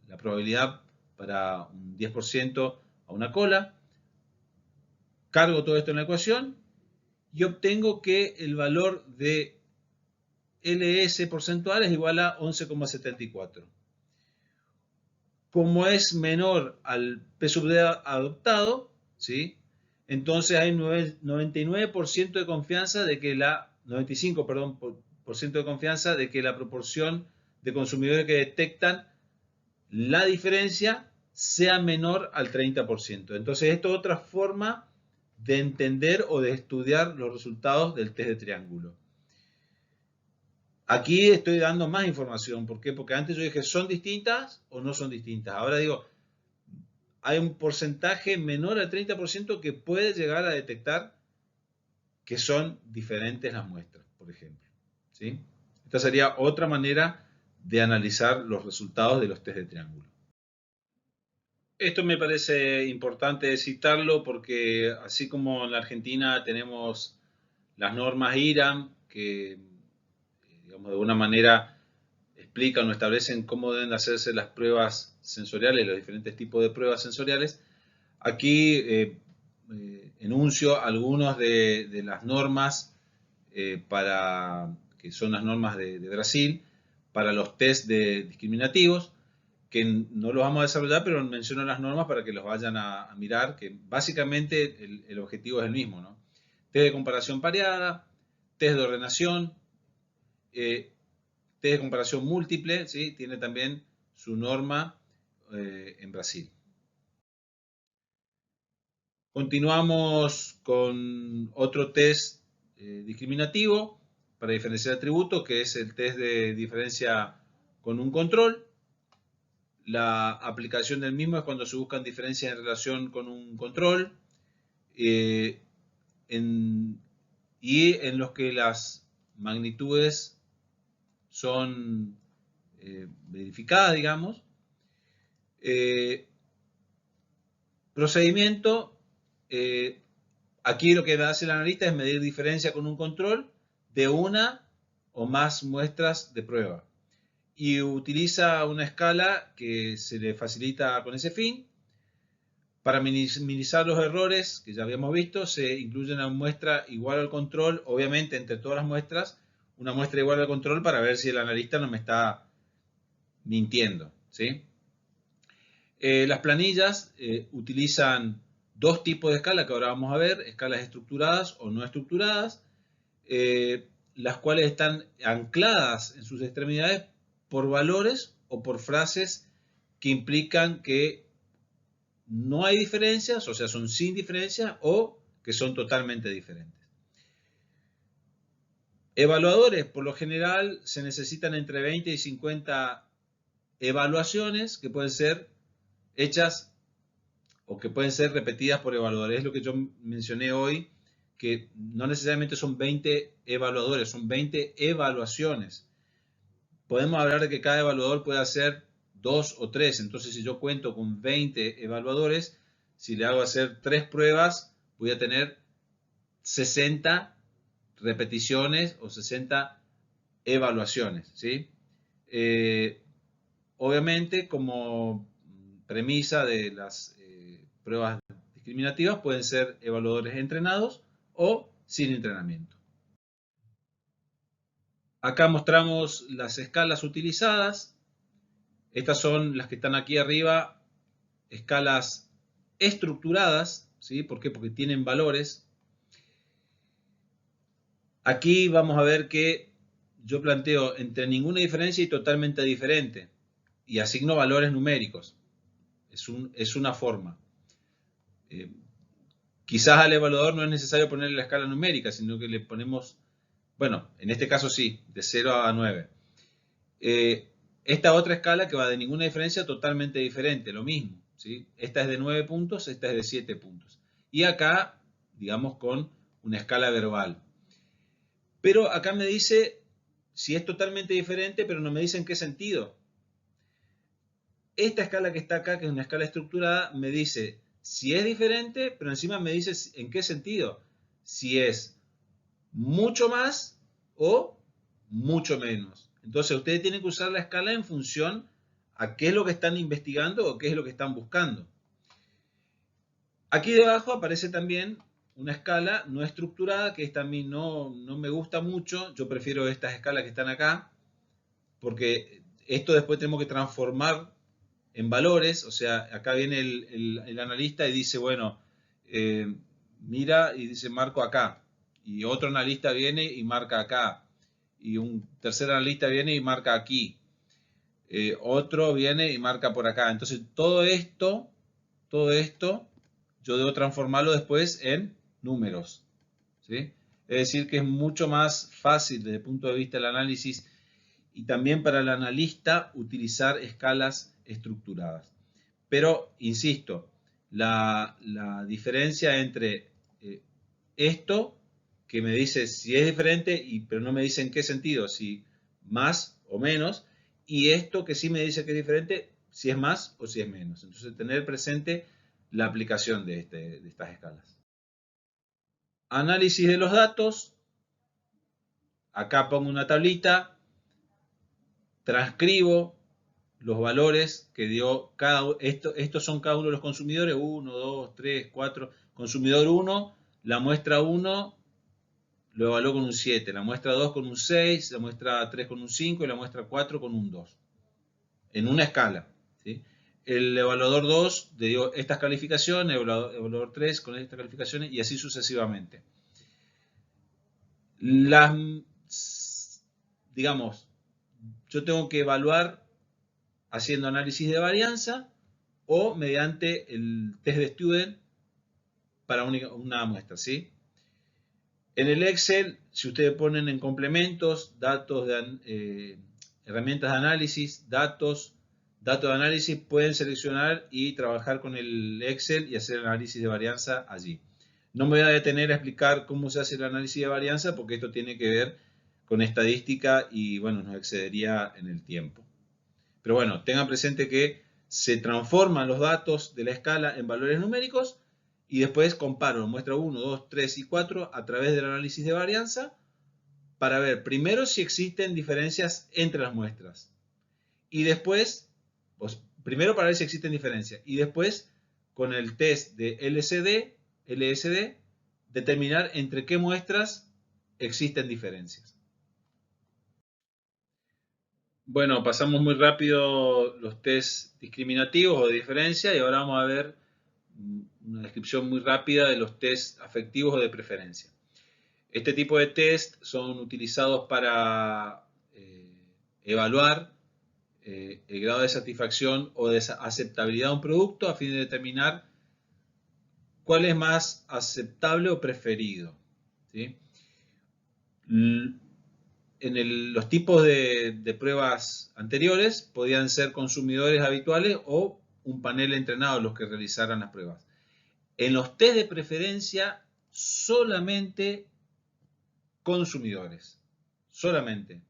[SPEAKER 1] la probabilidad para un 10% a una cola. Cargo todo esto en la ecuación y obtengo que el valor de LS porcentual es igual a 11,74. Como es menor al P sub D adoptado, ¿sí? Entonces hay 99% de confianza de que 95, perdón, por ciento de confianza de que la proporción de consumidores que detectan la diferencia sea menor al 30%. Entonces esto es otra forma de entender o de estudiar los resultados del test de triángulo. Aquí estoy dando más información. ¿Por qué? Porque antes yo dije, ¿son distintas o no son distintas? Ahora digo, hay un porcentaje menor al 30% que puede llegar a detectar que son diferentes las muestras, por ejemplo. ¿Sí? Esta sería otra manera de analizar los resultados de los test de triángulo. Esto me parece importante citarlo porque así como en la Argentina tenemos las normas IRAM que, digamos, de alguna manera explican o establecen cómo deben hacerse las pruebas sensoriales, los diferentes tipos de pruebas sensoriales, aquí enuncio algunas de las normas que son las normas de Brasil para los test discriminativos, que no los vamos a desarrollar, pero menciono las normas para que los vayan a mirar, que básicamente el objetivo es el mismo, ¿no? Test de comparación pareada, test de ordenación, test de comparación múltiple, ¿sí? Tiene también su norma en Brasil. Continuamos con otro test discriminativo para diferenciar atributos, que es el test de diferencia con un control. La aplicación del mismo es cuando se buscan diferencias en relación con un control y en los que las magnitudes son verificadas, digamos. Procedimiento. Aquí lo que hace el analista es medir diferencia con un control de una o más muestras de prueba. Y utiliza una escala que se le facilita con ese fin. Para minimizar los errores que ya habíamos visto, se incluye una muestra igual al control, obviamente entre todas las muestras, una muestra igual al control para ver si el analista no me está mintiendo, ¿sí? Las planillas utilizan dos tipos de escala que ahora vamos a ver, escalas estructuradas o no estructuradas, las cuales están ancladas en sus extremidades por valores o por frases que implican que no hay diferencias, o sea, son sin diferencias o que son totalmente diferentes. Evaluadores, por lo general, se necesitan entre 20 y 50 evaluaciones que pueden ser hechas o que pueden ser repetidas por evaluadores. Es lo que yo mencioné hoy, que no necesariamente son 20 evaluadores, son 20 evaluaciones. Podemos hablar de que cada evaluador puede hacer 2 o 3. Entonces, si yo cuento con 20 evaluadores, si le hago hacer 3 pruebas, voy a tener 60 repeticiones o 60 evaluaciones, ¿sí? Obviamente, como premisa de las pruebas discriminativas, pueden ser evaluadores entrenados o sin entrenamiento. Acá mostramos las escalas utilizadas. Estas son las que están aquí arriba, escalas estructuradas, ¿sí? ¿Por qué? Porque tienen valores. Aquí vamos a ver que yo planteo entre ninguna diferencia y totalmente diferente y asigno valores numéricos. Es una forma. Quizás al evaluador no es necesario ponerle la escala numérica, sino que le ponemos, bueno, en este caso sí, de 0 a 9. Esta otra escala que va de ninguna diferencia totalmente diferente, lo mismo, ¿sí? Esta es de 9 puntos, esta es de 7 puntos. Y acá, digamos, con una escala verbal. Pero acá me dice si es totalmente diferente, pero no me dice en qué sentido. Esta escala que está acá, que es una escala estructurada, me dice si es diferente, pero encima me dice en qué sentido. Si es mucho más o mucho menos. Entonces, ustedes tienen que usar la escala en función a qué es lo que están investigando o qué es lo que están buscando. Aquí debajo aparece también una escala no estructurada, que esta a mí no me gusta mucho. Yo prefiero estas escalas que están acá, porque esto después tenemos que transformar en valores. O sea, acá viene el analista y dice, bueno, mira y dice marco acá. Y otro analista viene y marca acá. Y un tercer analista viene y marca aquí. Otro viene y marca por acá. Entonces, todo esto, yo debo transformarlo después en números, ¿sí? Es decir, que es mucho más fácil desde el punto de vista del análisis y también para el analista utilizar escalas estructuradas. Pero, insisto, la diferencia entre esto, que me dice si es diferente, pero no me dice en qué sentido, si más o menos, y esto que sí me dice que es diferente, si es más o si es menos. Entonces, tener presente la aplicación de estas escalas. Análisis de los datos. Acá pongo una tablita, transcribo los valores que dio estos son cada uno de los consumidores, 1, 2, 3, 4. Consumidor 1, la muestra 1 lo evaluó con un 7, la muestra 2 con un 6, la muestra 3 con un 5 y la muestra 4 con un 2. En una escala, ¿sí? El evaluador 2 le dio estas calificaciones, el evaluador 3 con estas calificaciones y así sucesivamente. Digamos, yo tengo que evaluar haciendo análisis de varianza o mediante el test de Student para una muestra, ¿sí? En el Excel, si ustedes ponen en complementos, datos de herramientas de análisis, datos de análisis, pueden seleccionar y trabajar con el Excel y hacer el análisis de varianza allí. No me voy a detener a explicar cómo se hace el análisis de varianza porque esto tiene que ver con estadística y bueno, nos excedería en el tiempo. Pero bueno, tengan presente que se transforman los datos de la escala en valores numéricos y después comparo muestra 1, 2, 3 y 4 a través del análisis de varianza para ver primero si existen diferencias entre las muestras y después, pues, primero para ver si existen diferencias y después con el test de LSD determinar entre qué muestras existen diferencias. Bueno, pasamos muy rápido los test discriminativos o de diferencia y ahora vamos a ver una descripción muy rápida de los test afectivos o de preferencia. Este tipo de test son utilizados para evaluar el grado de satisfacción o de aceptabilidad de un producto a fin de determinar cuál es más aceptable o preferido, ¿sí? Los tipos de pruebas anteriores podían ser consumidores habituales o un panel entrenado los que realizaran las pruebas. En los test de preferencia, solamente consumidores. Solamente.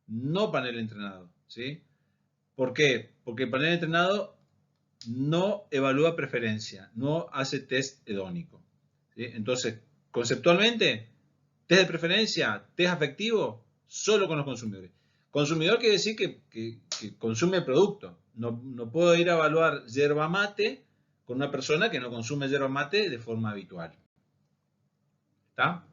[SPEAKER 1] No panel entrenado. ¿Sí? ¿Por qué? Porque el panel entrenado no evalúa preferencia, no hace test hedónico. ¿Sí? Entonces, conceptualmente, test de preferencia, test afectivo, solo con los consumidores. Consumidor quiere decir que consume el producto. No puedo ir a evaluar yerba mate con una persona que no consume yerba mate de forma habitual. ¿Está?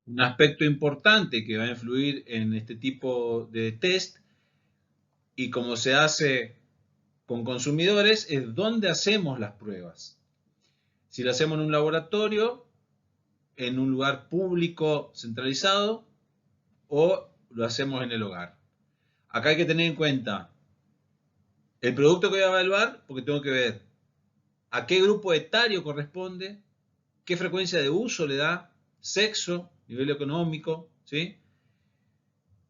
[SPEAKER 1] Un aspecto importante que va a influir en este tipo de test y cómo se hace con consumidores es dónde hacemos las pruebas. Si lo hacemos en un laboratorio, en un lugar público centralizado o lo hacemos en el hogar. Acá hay que tener en cuenta el producto que voy a evaluar porque tengo que ver a qué grupo etario corresponde, qué frecuencia de uso le da, sexo, nivel económico, ¿sí?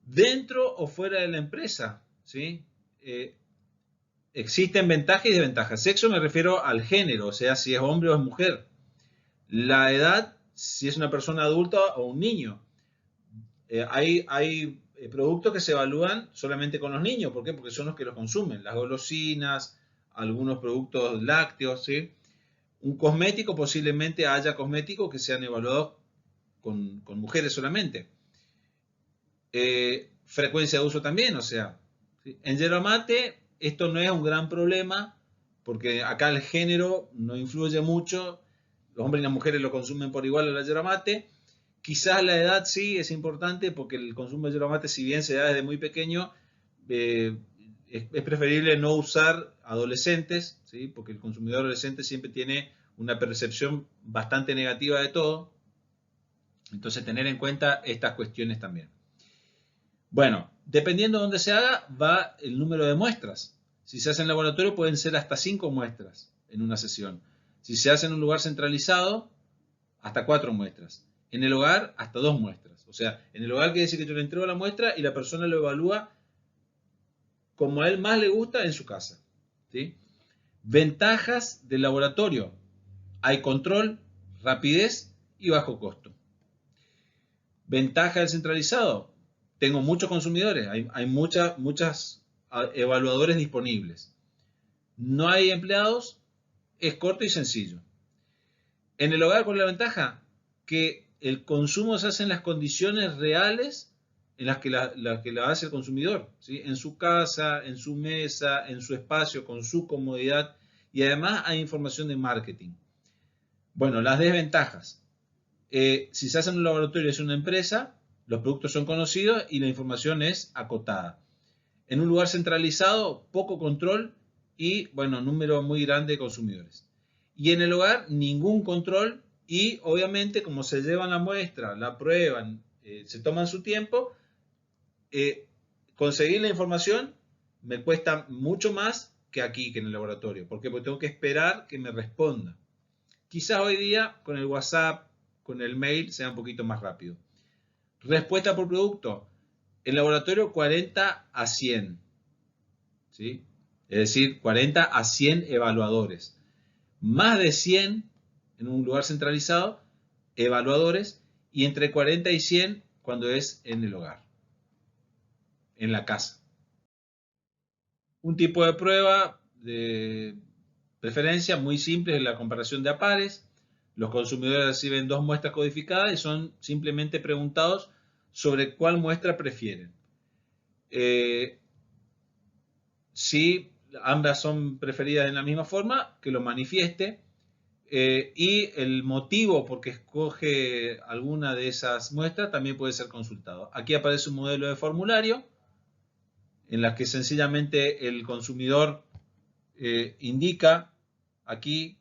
[SPEAKER 1] Dentro o fuera de la empresa, ¿sí? Existen ventajas y desventajas. Sexo me refiero al género, o sea, si es hombre o es mujer. La edad, si es una persona adulta o un niño. Hay productos que se evalúan solamente con los niños. ¿Por qué? Porque son los que los consumen. Las golosinas, algunos productos lácteos, ¿sí? Un cosmético, posiblemente haya cosméticos que sean evaluados con mujeres solamente. Frecuencia de uso también, o sea, ¿sí? En yerba mate esto no es un gran problema porque acá el género no influye mucho, los hombres y las mujeres lo consumen por igual a la yerba mate. Quizás la edad sí es importante porque el consumo de yerba mate, si bien se da desde muy pequeño, es preferible no usar adolescentes, ¿sí? Porque el consumidor adolescente siempre tiene una percepción bastante negativa de todo. Entonces, tener en cuenta estas cuestiones también. Bueno, dependiendo de dónde se haga, va el número de muestras. Si se hace en laboratorio, pueden ser hasta 5 muestras en una sesión. Si se hace en un lugar centralizado, hasta 4 muestras. En el hogar, hasta 2 muestras. O sea, en el hogar quiere decir que yo le entrego la muestra y la persona lo evalúa como a él más le gusta en su casa. ¿Sí? Ventajas del laboratorio. Hay control, rapidez y bajo costo. Ventaja del centralizado. Tengo muchos consumidores, hay muchas evaluadores disponibles. No hay empleados, es corto y sencillo. En el hogar, ¿cuál es la ventaja? Que el consumo se hace en las condiciones reales en las que la hace el consumidor, ¿sí? En su casa, en su mesa, en su espacio, con su comodidad, y además hay información de marketing. Bueno, las desventajas. Si se hace en un laboratorio es una empresa, los productos son conocidos y la información es acotada. En un lugar centralizado, poco control y, bueno, número muy grande de consumidores. Y en el hogar, ningún control y, obviamente, como se llevan la muestra, la prueban, se toman su tiempo, conseguir la información me cuesta mucho más que aquí, que en el laboratorio. ¿Por qué? Porque tengo que esperar que me responda. Quizás hoy día con el WhatsApp, con el mail, sea un poquito más rápido. Respuesta por producto. En laboratorio 40 a 100. ¿Sí? Es decir, 40 a 100 evaluadores. Más de 100 en un lugar centralizado, evaluadores, y entre 40 y 100 cuando es en el hogar, en la casa. Un tipo de prueba de preferencia muy simple es la comparación de a pares. Los consumidores reciben 2 muestras codificadas y son simplemente preguntados sobre cuál muestra prefieren. Si ambas son preferidas en la misma forma, que lo manifieste. Y el motivo por qué escoge alguna de esas muestras también puede ser consultado. Aquí aparece un modelo de formulario, en las que sencillamente el consumidor indica aquí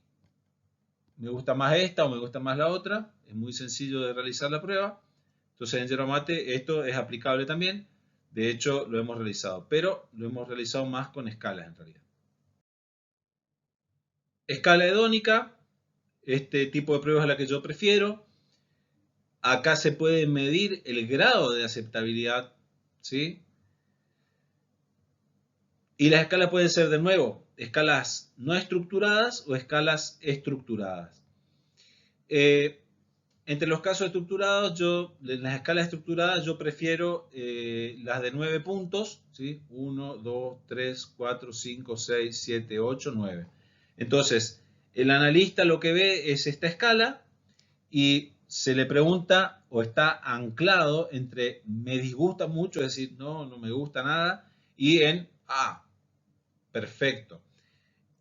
[SPEAKER 1] me gusta más esta o me gusta más la otra. Es muy sencillo de realizar la prueba. Entonces en Yerba Mate esto es aplicable también. De hecho lo hemos realizado, pero lo hemos realizado más con escalas en realidad. Escala hedónica, este tipo de prueba es la que yo prefiero. Acá se puede medir el grado de aceptabilidad, ¿sí? Y las escalas pueden ser, de nuevo, escalas no estructuradas o escalas estructuradas. Entre los casos estructurados, en las escalas estructuradas, yo prefiero las de 9 puntos, ¿sí? 1, 2, 3, 4, 5, 6, 7, 8, 9. Entonces, el analista lo que ve es esta escala y se le pregunta o está anclado entre me disgusta mucho, es decir, no me gusta nada, y en perfecto.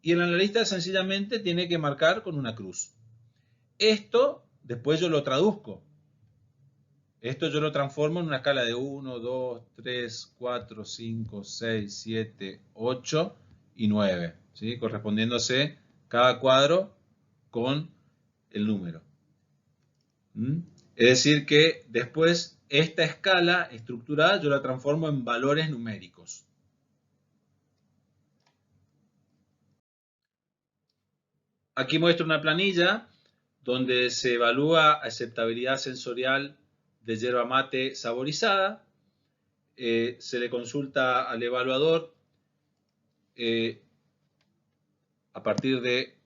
[SPEAKER 1] Y el analista sencillamente tiene que marcar con una cruz. Esto después yo lo traduzco. Esto yo lo transformo en una escala de 1, 2, 3, 4, 5, 6, 7, 8 y 9, ¿sí? Correspondiéndose cada cuadro con el número. Es decir que después esta escala estructurada yo la transformo en valores numéricos. Aquí muestro una planilla donde se evalúa aceptabilidad sensorial de yerba mate saborizada. Se le consulta al evaluador a partir de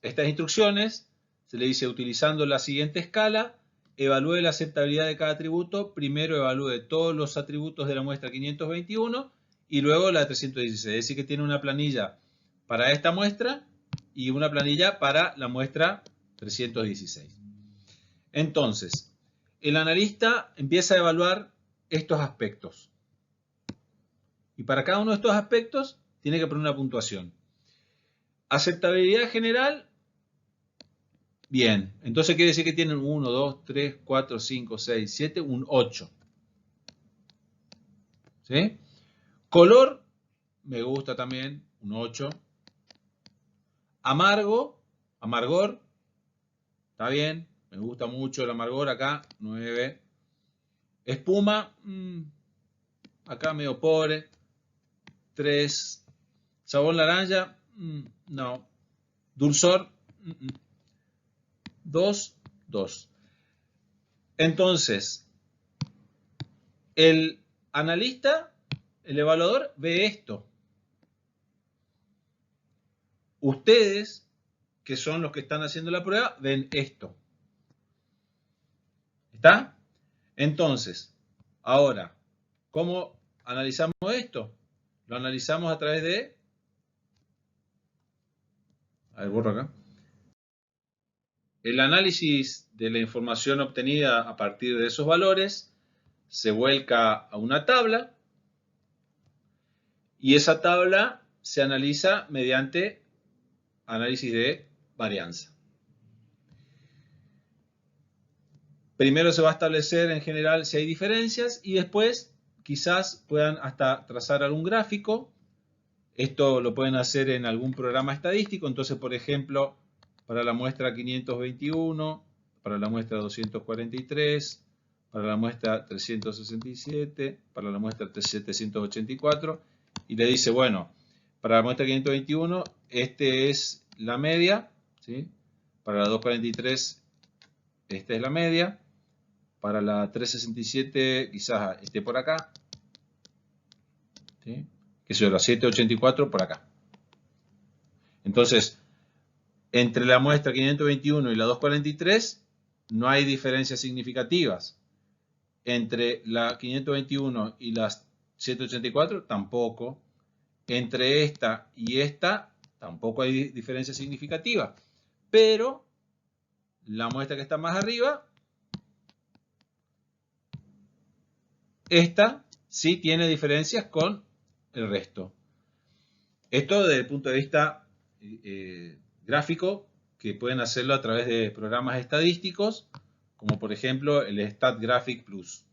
[SPEAKER 1] estas instrucciones. Se le dice, utilizando la siguiente escala, evalúe la aceptabilidad de cada atributo. Primero evalúe todos los atributos de la muestra 521 y luego la de 316. Es decir, que tiene una planilla para esta muestra y una planilla para la muestra 316. Entonces, el analista empieza a evaluar estos aspectos. Y para cada uno de estos aspectos tiene que poner una puntuación. Aceptabilidad general, bien. Entonces quiere decir que tienen 1, 2, 3, 4, 5, 6, 7, un 8. ¿Sí? Color, me gusta también, un 8. Amargor, está bien, me gusta mucho el amargor acá, 9. Espuma, acá medio pobre, 3. Sabor naranja, no. Dulzor, 2, 2. Entonces, el analista, el evaluador, ve esto. Ustedes, que son los que están haciendo la prueba, ven esto. ¿Está? Entonces, ahora, ¿cómo analizamos esto? Lo analizamos a través de... A ver, borro acá. El análisis de la información obtenida a partir de esos valores se vuelca a una tabla y esa tabla se analiza mediante análisis de varianza. Primero se va a establecer en general si hay diferencias y después quizás puedan hasta trazar algún gráfico. Esto lo pueden hacer en algún programa estadístico. Entonces, por ejemplo, para la muestra 521, para la muestra 243, para la muestra 367, para la muestra 784, y le dice, bueno, para la muestra 521, este es la media, ¿sí? Para la 243, esta es la media. Para la 367 quizás esté por acá, ¿sí? Que sea la 784 por acá. Entonces, entre la muestra 521 y la 243 no hay diferencias significativas. Entre la 521 y las 784 tampoco. Entre esta y esta tampoco hay diferencia significativa. Pero la muestra que está más arriba, esta sí tiene diferencias con el resto. Esto desde el punto de vista gráfico, que pueden hacerlo a través de programas estadísticos, como por ejemplo el StatGraphic Plus.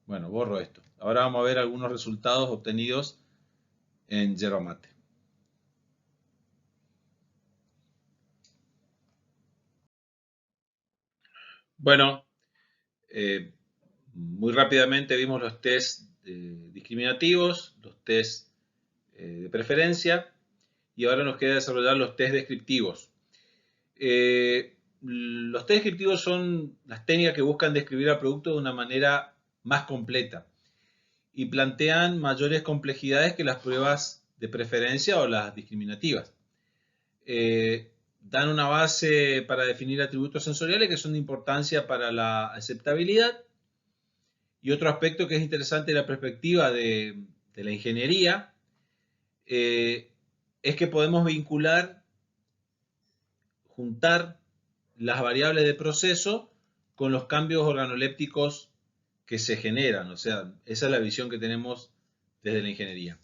[SPEAKER 1] Bueno, borro esto. Ahora vamos a ver algunos resultados obtenidos en yerba mate. Bueno, muy rápidamente vimos los test discriminativos, los test de preferencia, y ahora nos queda desarrollar los test descriptivos. Los test descriptivos son las técnicas que buscan describir al producto de una manera más completa y plantean mayores complejidades que las pruebas de preferencia o las discriminativas. Dan una base para definir atributos sensoriales que son de importancia para la aceptabilidad. Y otro aspecto que es interesante de la perspectiva de la ingeniería es que podemos vincular, juntar las variables de proceso con los cambios organolépticos que se generan. O sea, esa es la visión que tenemos desde la ingeniería.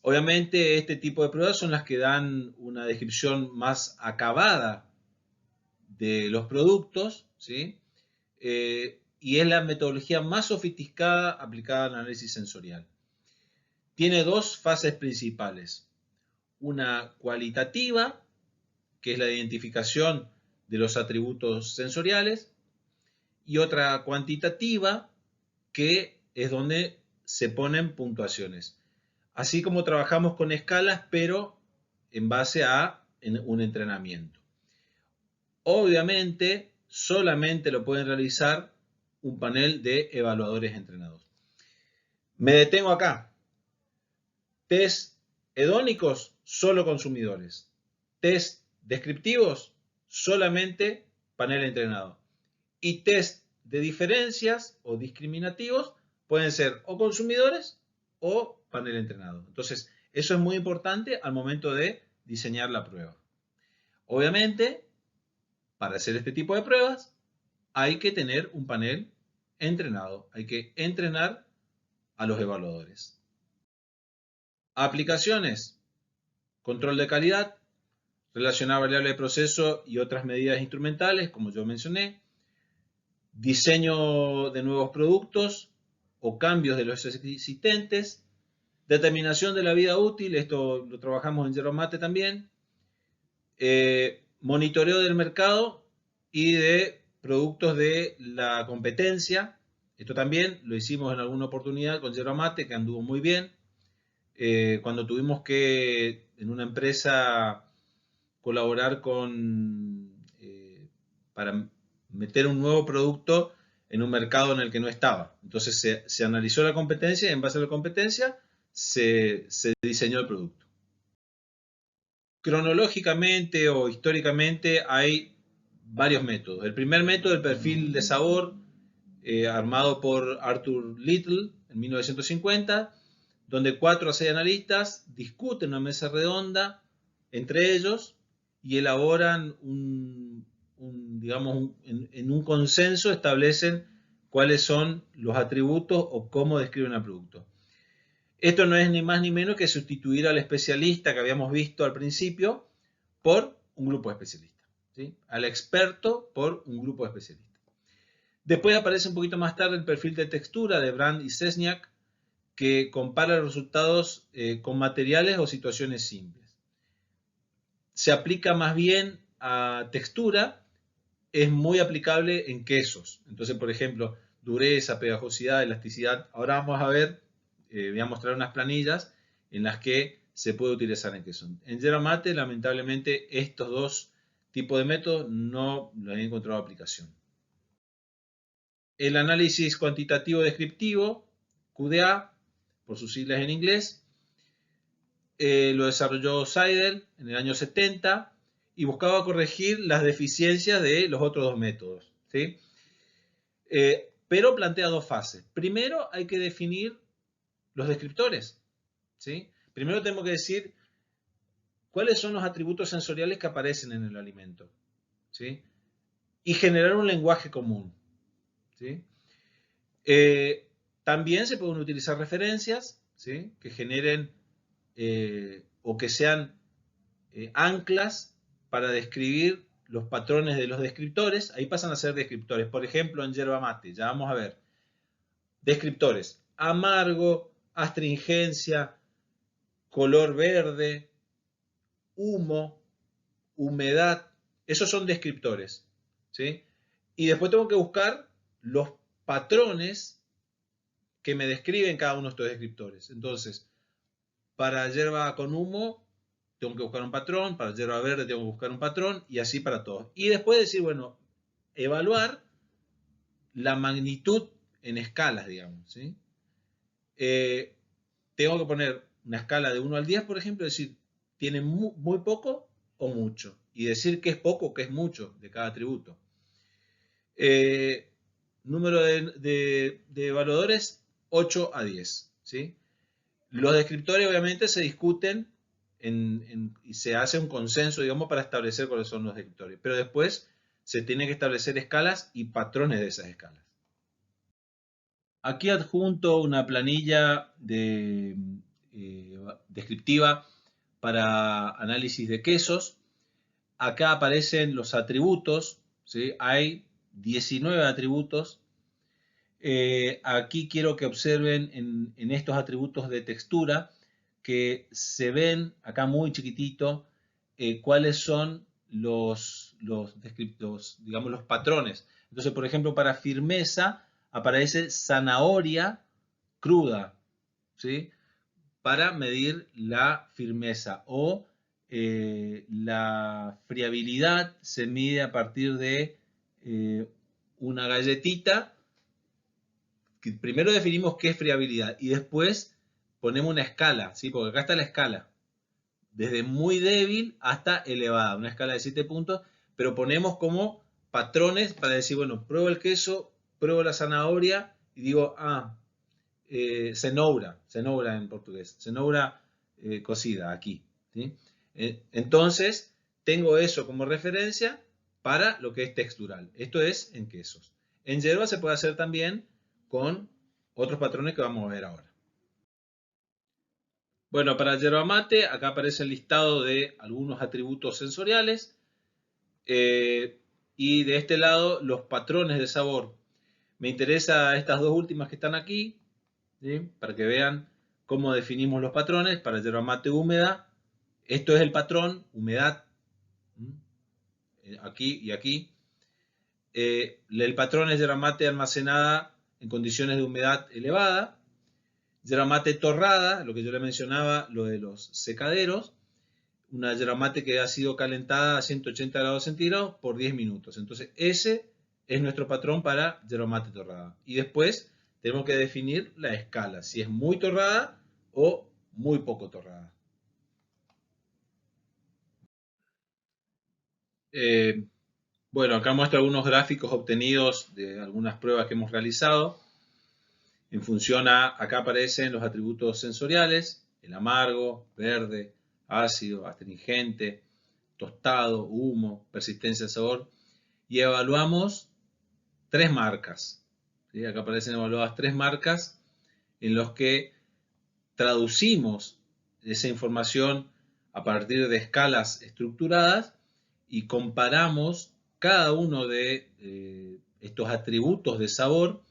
[SPEAKER 1] Obviamente, este tipo de pruebas son las que dan una descripción más acabada de los productos, ¿sí? Y es la metodología más sofisticada aplicada al análisis sensorial. Tiene dos fases principales. Una cualitativa, que es la identificación de los atributos sensoriales, y otra cuantitativa, que es donde se ponen puntuaciones. Así como trabajamos con escalas, pero en base a un entrenamiento. Obviamente, solamente lo pueden realizar un panel de evaluadores entrenados. Me detengo acá. Test hedónicos, solo consumidores. Test descriptivos, solamente panel entrenado. Y test de diferencias o discriminativos pueden ser o consumidores o panel entrenado. Entonces, eso es muy importante al momento de diseñar la prueba. Obviamente, para hacer este tipo de pruebas, hay que tener un panel entrenado. Hay que entrenar a los evaluadores. Aplicaciones. Control de calidad, relacionar variables de proceso y otras medidas instrumentales, como yo mencioné. Diseño de nuevos productos o cambios de los existentes. Determinación de la vida útil, esto lo trabajamos en yerba mate también. Monitoreo del mercado y de productos de la competencia. Esto también lo hicimos en alguna oportunidad con yerba mate, que anduvo muy bien. Cuando tuvimos que, en una empresa, colaborar para meter un nuevo producto en un mercado en el que no estaba. Entonces se analizó la competencia y en base a la competencia se diseñó el producto. Cronológicamente o históricamente hay varios métodos. El primer método, el perfil de sabor, armado por Arthur Little en 1950, donde 4 a 6 analistas discuten una mesa redonda entre ellos y elaboran en un consenso establecen cuáles son los atributos o cómo describen el producto. Esto no es ni más ni menos que sustituir al especialista que habíamos visto al principio por un grupo de especialistas, ¿sí? Al experto por un grupo de especialistas. Después aparece un poquito más tarde el perfil de textura de Brand y Sesniak, que compara los resultados con materiales o situaciones simples. Se aplica más bien a textura, es muy aplicable en quesos. Entonces, por ejemplo, dureza, pegajosidad, elasticidad. Ahora vamos a ver, voy a mostrar unas planillas en las que se puede utilizar en queso. En yerba mate, lamentablemente, estos dos tipos de métodos no lo han encontrado aplicación. El análisis cuantitativo descriptivo, QDA, por sus siglas en inglés, lo desarrolló Seidel en el año 70 y buscaba corregir las deficiencias de los otros dos métodos, ¿sí? Pero plantea dos fases. Primero hay que definir los descriptores, ¿sí? Primero tenemos que decir cuáles son los atributos sensoriales que aparecen en el alimento, ¿sí? Y generar un lenguaje común, ¿sí? También se pueden utilizar referencias, ¿sí? Que generen o que sean anclas para describir los patrones de los descriptores. Ahí pasan a ser descriptores. Por ejemplo, en yerba mate, ya vamos a ver. Descriptores. amargo, astringencia, color verde, humo, humedad. Esos son descriptores, ¿sí? Y después tengo que buscar los patrones que me describen cada uno de estos descriptores. Entonces, para hierba con humo, tengo que buscar un patrón, para hierba verde tengo que buscar un patrón, y así para todos. Y después decir, bueno, evaluar la magnitud en escalas, digamos, ¿sí? Tengo que poner una escala de 1 al 10, por ejemplo, decir, tiene muy poco o mucho, y decir qué es poco o qué es mucho de cada atributo. Número de evaluadores, 8 a 10, ¿sí? Los descriptores obviamente se discuten y se hace un consenso, digamos, para establecer cuáles son los descriptores. Pero después se tienen que establecer escalas y patrones de esas escalas. Aquí adjunto una planilla descriptiva para análisis de quesos. Acá aparecen los atributos, ¿sí? Hay 19 atributos. Aquí quiero que observen en estos atributos de textura que se ven acá muy chiquitito cuáles son los digamos, los patrones. Entonces, por ejemplo, para firmeza aparece zanahoria cruda, ¿sí? Para medir la firmeza, o la friabilidad se mide a partir de una galletita. Primero definimos qué es friabilidad y después ponemos una escala, ¿sí? Porque acá está la escala, desde muy débil hasta elevada, una escala de 7 puntos, pero ponemos como patrones para decir, bueno, pruebo el queso, pruebo la zanahoria y digo, cenoura en portugués, cenoura cocida aquí, ¿sí? Entonces, tengo eso como referencia para lo que es textural. Esto es en quesos. En yerba se puede hacer también con otros patrones que vamos a ver ahora. Bueno, para yerba mate, acá aparece el listado de algunos atributos sensoriales y de este lado los patrones de sabor. Me interesa estas dos últimas que están aquí, ¿sí? Para que vean cómo definimos los patrones. Para yerba mate húmeda, esto es el patrón, humedad, aquí y aquí. El patrón es yerba mate almacenada en condiciones de humedad elevada. Yerba mate torrada, lo que yo le mencionaba, lo de los secaderos. Una yerba mate que ha sido calentada a 180 grados centígrados por 10 minutos. Entonces, ese es nuestro patrón para yerba mate torrada. Y después tenemos que definir la escala, si es muy torrada o muy poco torrada. Bueno, acá muestro algunos gráficos obtenidos de algunas pruebas que hemos realizado. En función acá aparecen los atributos sensoriales, el amargo, verde, ácido, astringente, tostado, humo, persistencia de sabor, y evaluamos 3 marcas. ¿Sí? Acá aparecen evaluadas 3 marcas en los que traducimos esa información a partir de escalas estructuradas y comparamos cada uno de estos atributos de sabor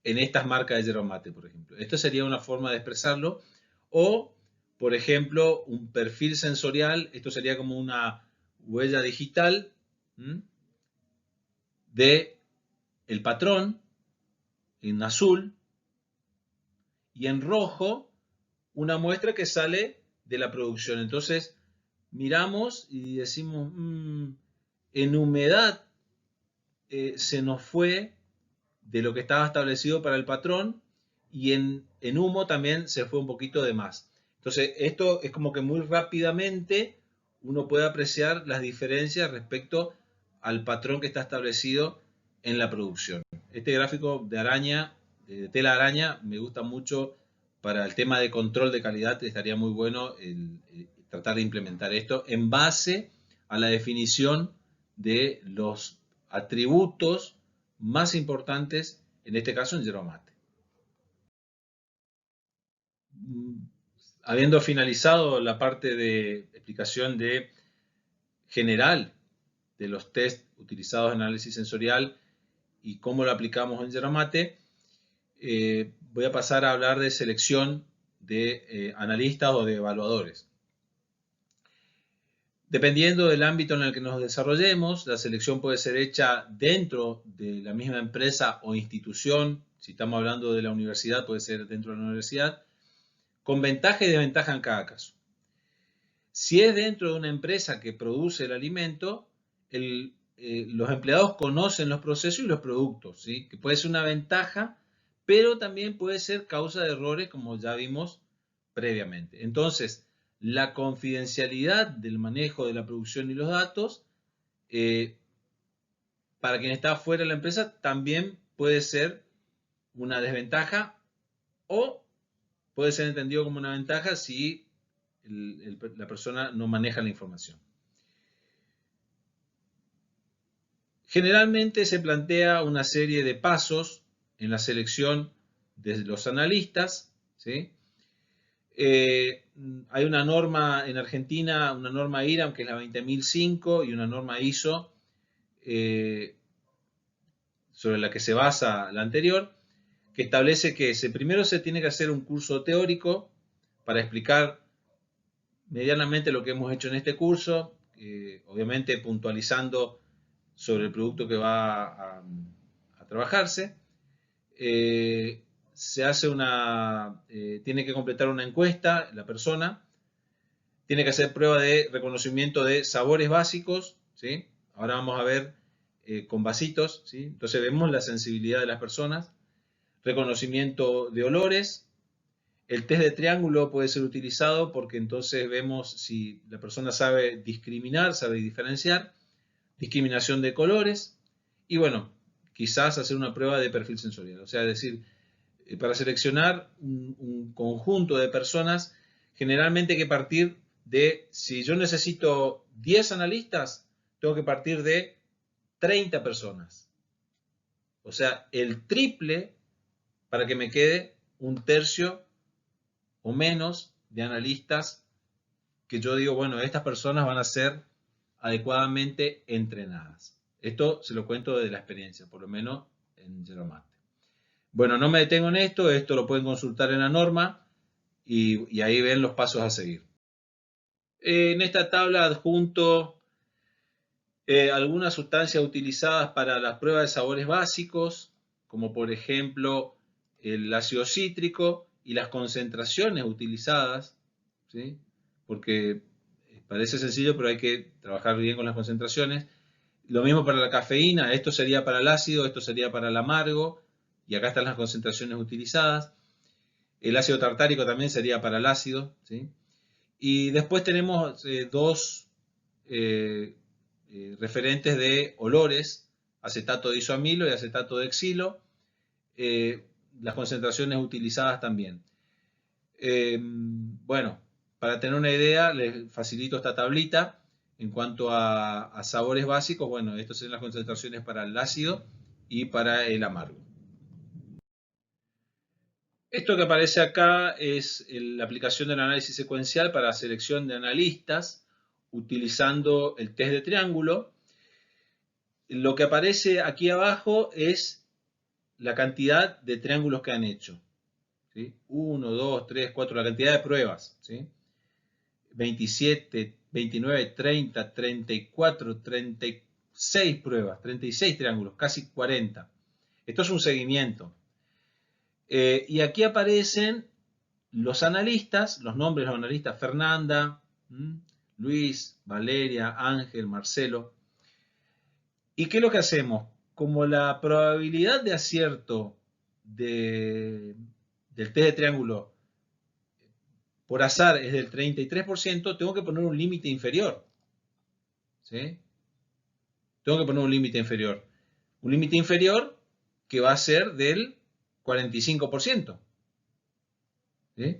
[SPEAKER 1] en estas marcas de yerba mate, por ejemplo. Esto sería una forma de expresarlo. O, por ejemplo, un perfil sensorial. Esto sería como una huella digital de el patrón en azul y en rojo una muestra que sale de la producción. Entonces miramos y decimos, en humedad se nos fue de lo que estaba establecido para el patrón, y en humo también se fue un poquito de más. Entonces esto es como que muy rápidamente uno puede apreciar las diferencias respecto al patrón que está establecido en la producción. Este gráfico de araña, de tela araña, me gusta mucho para el tema de control de calidad. Estaría muy bueno tratar de implementar esto en base a la definición de los atributos más importantes, en este caso en yerba mate. Habiendo finalizado la parte de explicación general de los test utilizados en análisis sensorial y cómo lo aplicamos en yerba mate, voy a pasar a hablar de selección de analistas o de evaluadores. Dependiendo del ámbito en el que nos desarrollemos, la selección puede ser hecha dentro de la misma empresa o institución. Si estamos hablando de la universidad, puede ser dentro de la universidad, con ventaja y desventaja en cada caso. Si es dentro de una empresa que produce el alimento, los empleados conocen los procesos y los productos, ¿sí? Que puede ser una ventaja, pero también puede ser causa de errores, como ya vimos previamente. Entonces, la confidencialidad del manejo de la producción y los datos, para quien está fuera de la empresa, también puede ser una desventaja o puede ser entendido como una ventaja si la persona no maneja la información. Generalmente se plantea una serie de pasos en la selección de los analistas, ¿sí? Hay una norma en Argentina, una norma IRAM, que es la 20005, y una norma ISO sobre la que se basa la anterior, que establece que primero se tiene que hacer un curso teórico para explicar medianamente lo que hemos hecho en este curso, obviamente puntualizando sobre el producto que va a trabajarse. Se hace tiene que completar una encuesta la persona, tiene que hacer prueba de reconocimiento de sabores básicos, ¿sí? Ahora vamos a ver con vasitos, ¿sí? Entonces vemos la sensibilidad de las personas, reconocimiento de olores. El test de triángulo puede ser utilizado porque entonces vemos si la persona sabe discriminar, sabe diferenciar, discriminación de colores y bueno, quizás hacer una prueba de perfil sensorial. O sea, es decir, para seleccionar un conjunto de personas, generalmente hay que partir de, si yo necesito 10 analistas, tengo que partir de 30 personas. O sea, el triple para que me quede un tercio o menos de analistas que yo digo, bueno, estas personas van a ser adecuadamente entrenadas. Esto se lo cuento desde la experiencia, por lo menos en Yeromate. Bueno, no me detengo en esto lo pueden consultar en la norma y ahí ven los pasos a seguir. En esta tabla adjunto algunas sustancias utilizadas para las pruebas de sabores básicos, como por ejemplo el ácido cítrico y las concentraciones utilizadas, ¿sí? Porque parece sencillo, pero hay que trabajar bien con las concentraciones. Lo mismo para la cafeína, esto sería para el ácido, esto sería para el amargo, y acá están las concentraciones utilizadas. El ácido tartárico también sería para el ácido, ¿sí? Y después tenemos dos referentes de olores, acetato de isoamilo y acetato de xilo, las concentraciones utilizadas también. Bueno, para tener una idea, les facilito esta tablita. En cuanto a sabores básicos, bueno, estas son las concentraciones para el ácido y para el amargo. Esto que aparece acá es la aplicación del análisis secuencial para la selección de analistas utilizando el test de triángulo. Lo que aparece aquí abajo es la cantidad de triángulos que han hecho, ¿sí? 1, 2, 3, 4, la cantidad de pruebas, ¿sí? 27, 29, 30, 34, 36 pruebas, 36 triángulos, casi 40. Esto es un seguimiento. Y aquí aparecen los analistas, los nombres de los analistas: Fernanda, Luis, Valeria, Ángel, Marcelo. ¿Y qué es lo que hacemos? Como la probabilidad de acierto del test de triángulo por azar es del 33%, tengo que poner un límite inferior, ¿sí? Tengo que poner un límite inferior. Un límite inferior que va a ser del 45%. ¿Sí?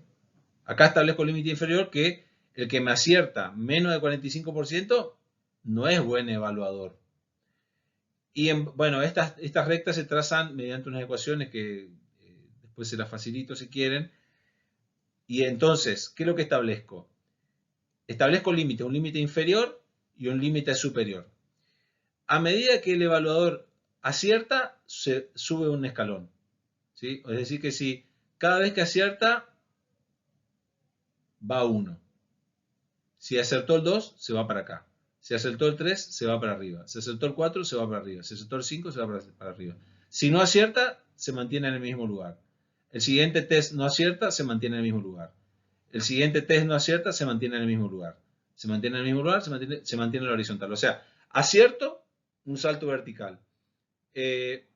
[SPEAKER 1] Acá establezco el límite inferior que el que me acierta menos del 45% no es buen evaluador. Y bueno, estas rectas se trazan mediante unas ecuaciones que después se las facilito si quieren. Y entonces, ¿qué es lo que establezco? Establezco límites, un límite inferior y un límite superior. A medida que el evaluador acierta, se sube un escalón, ¿sí? Es decir, que si Cada vez que acierta, va 1. Si acertó el 2, se va para acá. Si acertó el 3, se va para arriba. Si acertó el 4, se va para arriba. Si acertó el 5, se va para arriba. Si no acierta, se mantiene en el mismo lugar. El siguiente test no acierta, se mantiene en el mismo lugar. El siguiente test no acierta, se mantiene en el mismo lugar. Se mantiene en el mismo lugar, se mantiene en la horizontal. O sea, acierto, un salto vertical.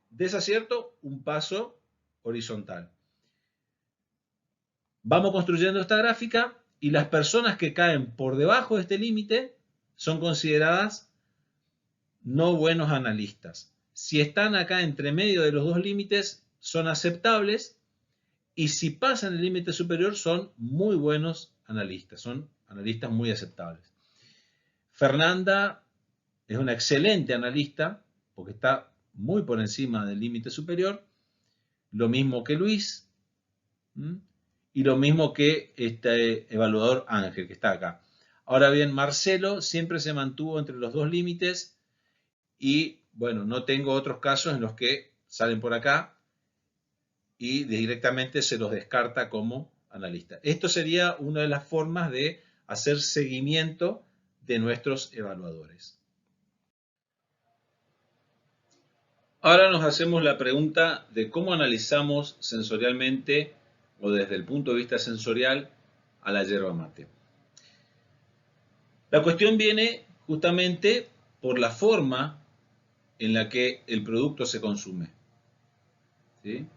[SPEAKER 1] Desacierto, un paso horizontal. Vamos construyendo esta gráfica y las personas que caen por debajo de este límite son consideradas no buenos analistas. Si están acá entre medio de los dos límites, son aceptables, y si pasan el límite superior, son muy buenos analistas, son analistas muy aceptables. Fernanda es una excelente analista porque está muy por encima del límite superior, lo mismo que Luis, y lo mismo que este evaluador Ángel, que está acá. Ahora bien, Marcelo siempre se mantuvo entre los dos límites y, bueno, no tengo otros casos en los que salen por acá y directamente se los descarta como analista. Esto sería una de las formas de hacer seguimiento de nuestros evaluadores. Ahora nos hacemos la pregunta de cómo analizamos sensorialmente o desde el punto de vista sensorial a la yerba mate. La cuestión viene justamente por la forma en la que el producto se consume. ¿Sí?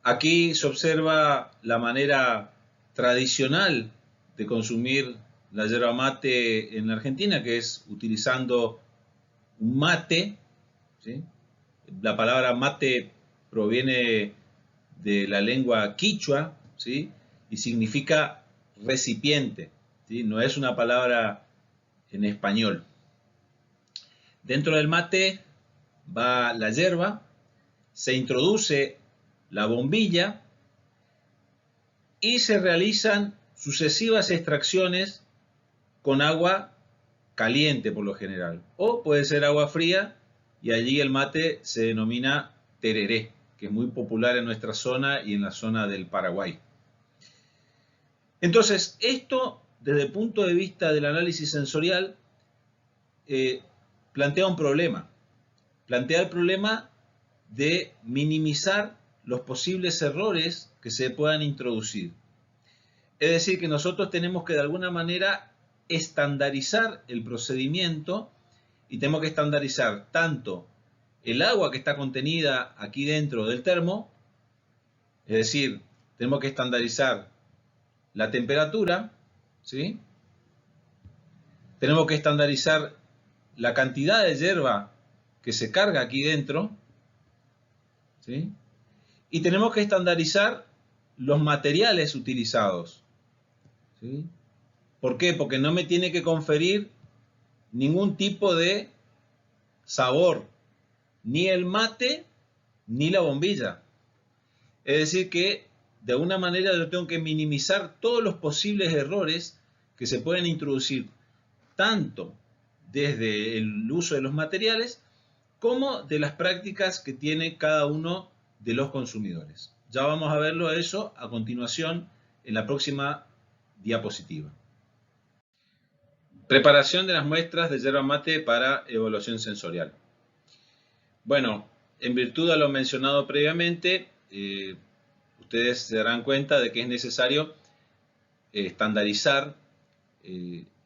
[SPEAKER 1] Aquí se observa la manera tradicional de consumir la yerba mate en Argentina, que es utilizando un mate. ¿Sí? La palabra mate proviene de la lengua quichua, ¿sí? Y significa recipiente, ¿sí? No es una palabra en español. Dentro del mate va la yerba, se introduce la bombilla y se realizan sucesivas extracciones con agua caliente por lo general, o puede ser agua fría, y allí el mate se denomina tereré, que es muy popular en nuestra zona y en la zona del Paraguay. Entonces, esto desde el punto de vista del análisis sensorial plantea un problema. Plantea el problema de minimizar los posibles errores que se puedan introducir. Es decir, que nosotros tenemos que de alguna manera estandarizar el procedimiento y tenemos que estandarizar tanto el agua que está contenida aquí dentro del termo, es decir, tenemos que estandarizar la temperatura, ¿sí? Tenemos que estandarizar la cantidad de yerba que se carga aquí dentro, ¿sí? Y tenemos que estandarizar los materiales utilizados, ¿sí? ¿Por qué? Porque no me tiene que conferir ningún tipo de sabor, ni el mate, ni la bombilla. Es decir que, de alguna manera, yo tengo que minimizar todos los posibles errores que se pueden introducir, tanto desde el uso de los materiales, como de las prácticas que tiene cada uno de los consumidores. Ya vamos a verlo eso a continuación en la próxima diapositiva. Preparación de las muestras de yerba mate para evaluación sensorial. Bueno, en virtud de lo mencionado previamente, ustedes se darán cuenta de que es necesario estandarizar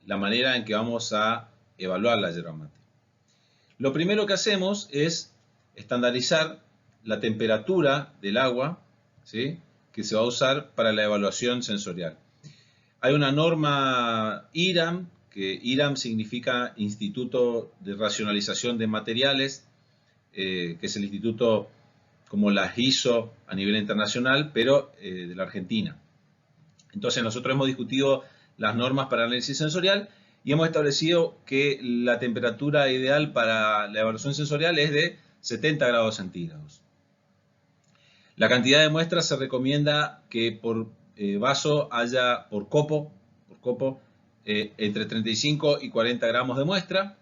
[SPEAKER 1] la manera en que vamos a evaluar la yerba mate. Lo primero que hacemos es estandarizar la temperatura del agua, ¿sí?, que se va a usar para la evaluación sensorial. Hay una norma IRAM, que IRAM significa Instituto de Racionalización de Materiales, que es el instituto como las ISO a nivel internacional, pero de la Argentina. Entonces nosotros hemos discutido las normas para análisis sensorial y hemos establecido que la temperatura ideal para la evaluación sensorial es de 70 grados centígrados. La cantidad de muestras se recomienda que por vaso haya, por copo entre 35 y 40 gramos de muestra.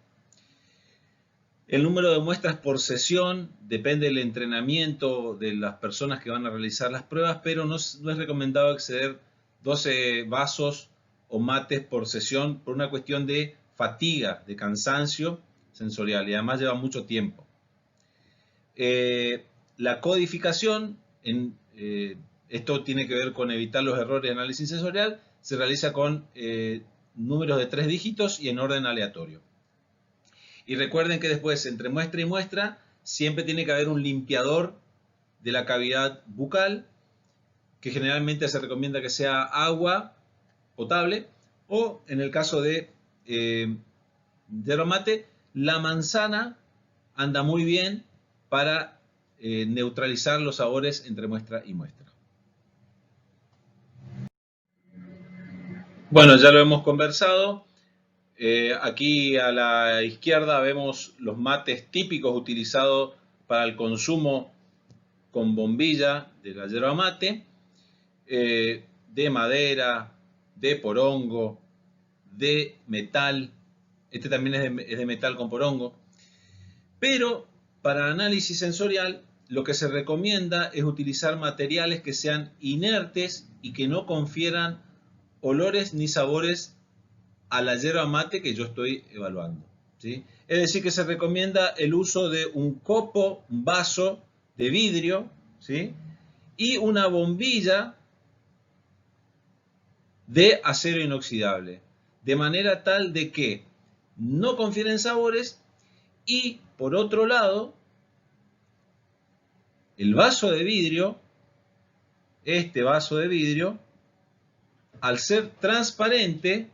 [SPEAKER 1] El número de muestras por sesión depende del entrenamiento de las personas que van a realizar las pruebas, pero no es recomendado exceder 12 vasos o mates por sesión por una cuestión de fatiga, de cansancio sensorial, y además lleva mucho tiempo. La codificación, esto tiene que ver con evitar los errores de análisis sensorial, se realiza con números de 3 dígitos y en orden aleatorio. Y recuerden que después, entre muestra y muestra, siempre tiene que haber un limpiador de la cavidad bucal, que generalmente se recomienda que sea agua potable, o en el caso de yerba mate, la manzana anda muy bien para neutralizar los sabores entre muestra y muestra. Bueno, ya lo hemos conversado. Aquí a la izquierda vemos los mates típicos utilizados para el consumo con bombilla de la yerba mate, de madera, de porongo, de metal. Este también es de metal con porongo. Pero para análisis sensorial lo que se recomienda es utilizar materiales que sean inertes y que no confieran olores ni sabores a la yerba mate que yo estoy evaluando, ¿sí? Es decir, que se recomienda el uso de un copo, un vaso de vidrio, ¿sí? Y una bombilla de acero inoxidable, de manera tal de que no confieren sabores y, por otro lado, el vaso de vidrio, este vaso de vidrio, al ser transparente,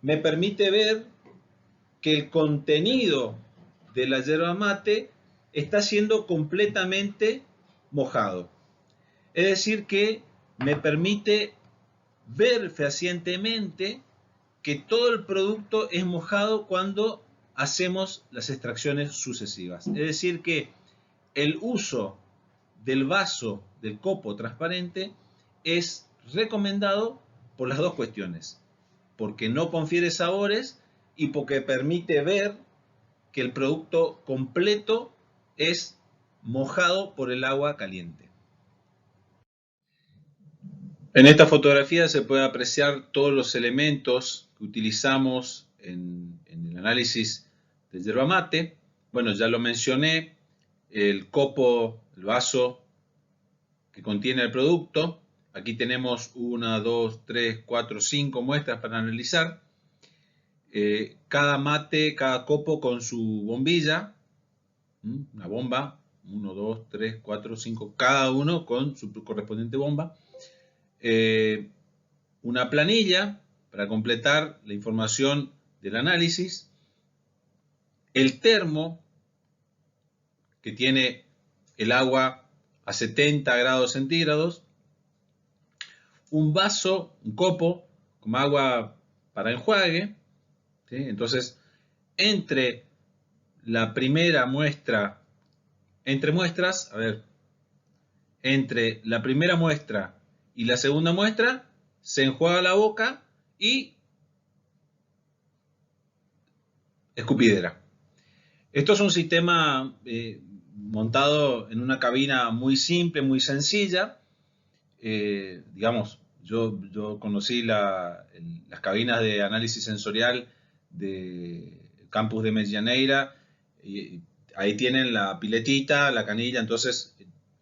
[SPEAKER 1] me permite ver que el contenido de la yerba mate está siendo completamente mojado. Es decir, que me permite ver fehacientemente que todo el producto es mojado cuando hacemos las extracciones sucesivas. Es decir, que el uso del vaso, del copo transparente, es recomendado por las dos cuestiones, porque no confiere sabores y porque permite ver que el producto completo es mojado por el agua caliente. En esta fotografía se puede apreciar todos los elementos que utilizamos en el análisis de yerba mate. Bueno, ya lo mencioné, el copo, el vaso que contiene el producto. Aquí tenemos 1, 2, 3, 4, 5 muestras para analizar. Cada mate, cada copo con su bombilla, una bomba, 1, 2, 3, 4, 5, cada uno con su correspondiente bomba. Una planilla para completar la información del análisis. El termo, que tiene el agua a 70 grados centígrados. Un vaso, un copo, con agua para enjuague, ¿sí? Entonces, entre la primera muestra, entre la primera muestra y la segunda muestra, se enjuaga la boca y escupidera. Esto es un sistema montado en una cabina muy simple, muy sencilla. Digamos, yo conocí las cabinas de análisis sensorial del campus de Medianeira, y ahí tienen la piletita, la canilla, entonces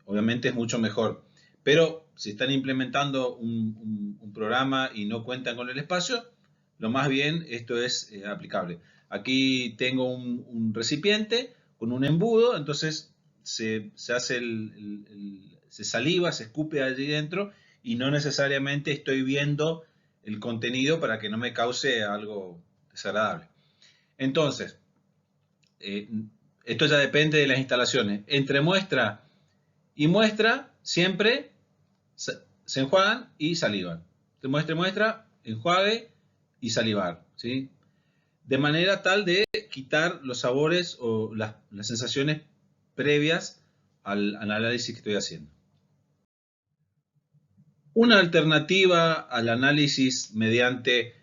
[SPEAKER 1] obviamente es mucho mejor. Pero si están implementando un programa y no cuentan con el espacio, lo más bien esto es aplicable. Aquí tengo un recipiente con un embudo, entonces se hace se saliva, se escupe allí dentro y no necesariamente estoy viendo el contenido para que no me cause algo desagradable. Entonces, esto ya depende de las instalaciones. Entre muestra y muestra siempre se enjuagan y salivan. Entre muestra y muestra, enjuague y salivar, ¿sí? De manera tal de quitar los sabores o las sensaciones previas al análisis que estoy haciendo. Una alternativa al análisis mediante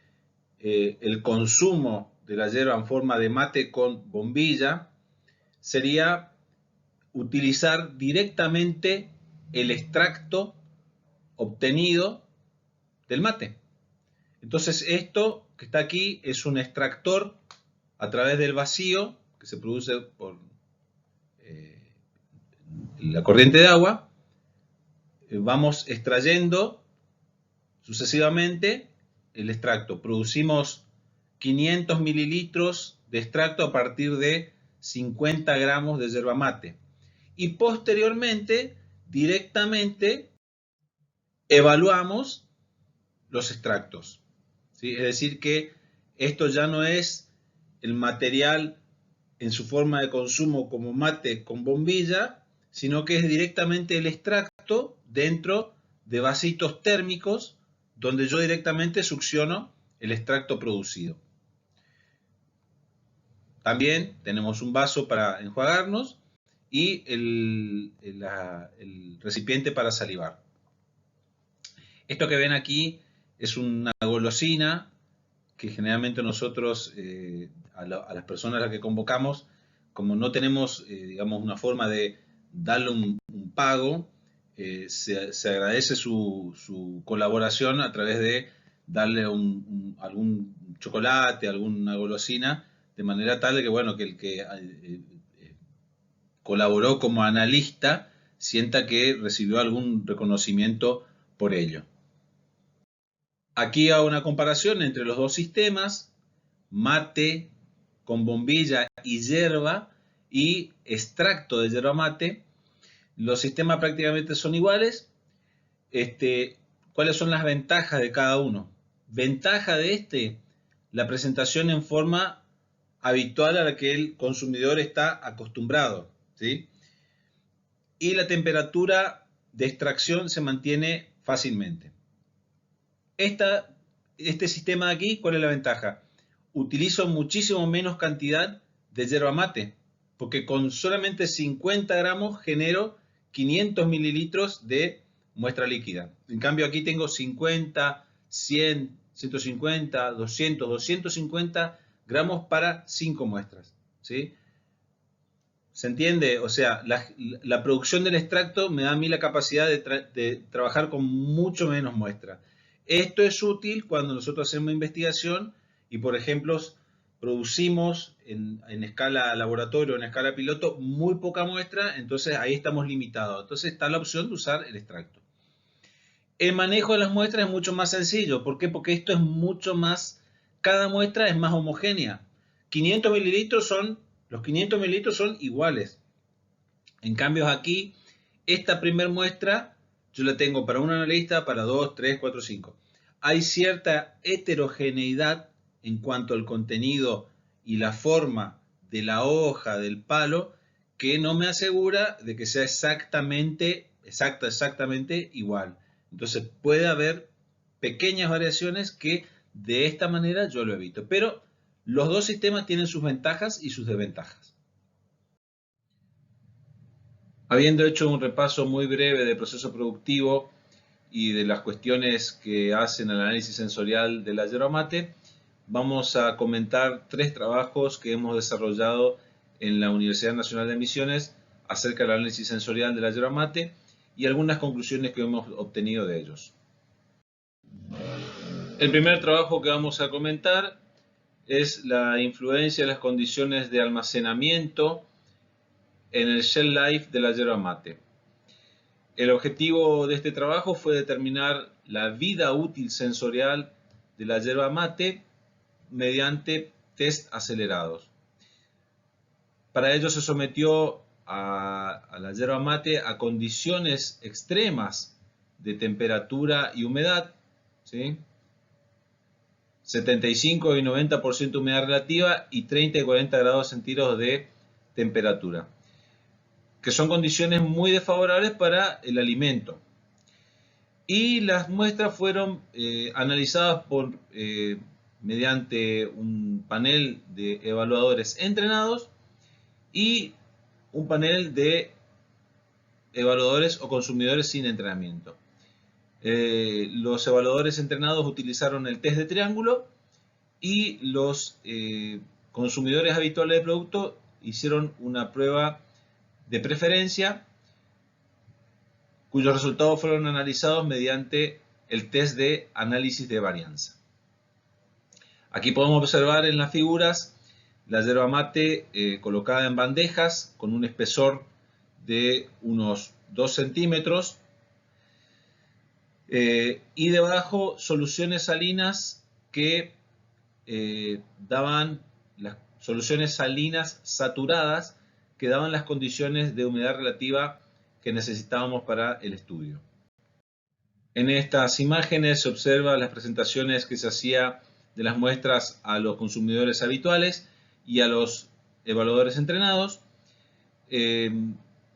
[SPEAKER 1] el consumo de la yerba en forma de mate con bombilla sería utilizar directamente el extracto obtenido del mate. Entonces esto que está aquí es un extractor a través del vacío que se produce por la corriente de agua. Vamos extrayendo sucesivamente el extracto. Producimos 500 mililitros de extracto a partir de 50 gramos de yerba mate. Y posteriormente, directamente, evaluamos los extractos. ¿Sí? Es decir, que esto ya no es el material en su forma de consumo como mate con bombilla, sino que es directamente el extracto dentro de vasitos térmicos donde yo directamente succiono el extracto producido. También tenemos un vaso para enjuagarnos y el recipiente para salivar. Esto que ven aquí es una golosina que generalmente nosotros, a las personas a las que convocamos, como no tenemos, digamos, una forma de darle un pago, se agradece su colaboración a través de darle algún chocolate, alguna golosina, de manera tal de que, bueno, que el que colaboró como analista sienta que recibió algún reconocimiento por ello. Aquí hago una comparación entre los dos sistemas, mate con bombilla y yerba y extracto de yerba mate. Los sistemas prácticamente son iguales. ¿Cuáles son las ventajas de cada uno? Ventaja de la presentación en forma habitual a la que el consumidor está acostumbrado, ¿sí? Y la temperatura de extracción se mantiene fácilmente. Este sistema de aquí, ¿cuál es la ventaja? Utilizo muchísimo menos cantidad de yerba mate, porque con solamente 50 gramos genero 500 mililitros de muestra líquida. En cambio aquí tengo 50, 100, 150, 200, 250 gramos para 5 muestras, ¿sí? ¿Se entiende? O sea, la producción del extracto me da a mí la capacidad de trabajar con mucho menos muestra. Esto es útil cuando nosotros hacemos investigación y, por ejemplo, producimos en escala laboratorio, en escala piloto, muy poca muestra, entonces ahí estamos limitados. Entonces está la opción de usar el extracto. El manejo de las muestras es mucho más sencillo. ¿Por qué? Porque esto es mucho más, cada muestra es más homogénea. 500 mililitros son, los 500 mililitros son iguales. En cambio aquí, esta primera muestra, yo la tengo para un analista, para 2, 3, 4, 5. Hay cierta heterogeneidad en cuanto al contenido y la forma de la hoja, del palo, que no me asegura de que sea exactamente igual. Entonces puede haber pequeñas variaciones que de esta manera yo lo evito. Pero los dos sistemas tienen sus ventajas y sus desventajas. Habiendo hecho un repaso muy breve del proceso productivo y de las cuestiones que hacen el análisis sensorial de la yerba mate, vamos a comentar 3 trabajos que hemos desarrollado en la Universidad Nacional de Misiones acerca del análisis sensorial de la yerba mate y algunas conclusiones que hemos obtenido de ellos. El primer trabajo que vamos a comentar es la influencia de las condiciones de almacenamiento en el shelf life de la yerba mate. El objetivo de este trabajo fue determinar la vida útil sensorial de la yerba mate mediante test acelerados. Para ello se sometió a la yerba mate a condiciones extremas de temperatura y humedad, ¿sí? 75 y 90% humedad relativa y 30 y 40 grados centígrados de temperatura, que son condiciones muy desfavorables para el alimento. Y las muestras fueron analizadas mediante un panel de evaluadores entrenados y un panel de evaluadores o consumidores sin entrenamiento. Los evaluadores entrenados utilizaron el test de triángulo y los consumidores habituales del producto hicieron una prueba de preferencia cuyos resultados fueron analizados mediante el test de análisis de varianza. Aquí podemos observar en las figuras la yerba mate colocada en bandejas con un espesor de unos 2 centímetros y debajo soluciones salinas que daban las soluciones salinas saturadas que daban las condiciones de humedad relativa que necesitábamos para el estudio. En estas imágenes se observan las presentaciones que se hacía de las muestras a los consumidores habituales y a los evaluadores entrenados.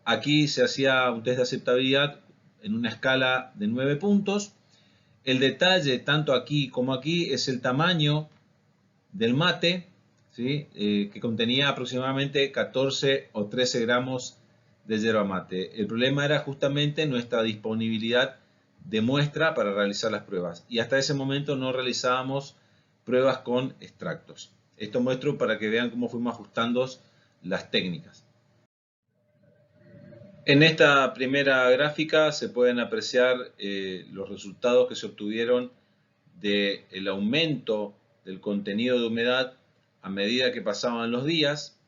[SPEAKER 1] Aquí se hacía un test de aceptabilidad en una escala de 9 puntos. El detalle, tanto aquí como aquí, es el tamaño del mate, ¿sí? Que contenía aproximadamente 14 o 13 gramos de yerba mate. El problema era justamente nuestra disponibilidad de muestra para realizar las pruebas. Y hasta ese momento no realizábamos pruebas con extractos. Esto muestro para que vean cómo fuimos ajustando las técnicas. En esta primera gráfica se pueden apreciar los resultados que se obtuvieron del aumento del contenido de humedad a medida que pasaban los días.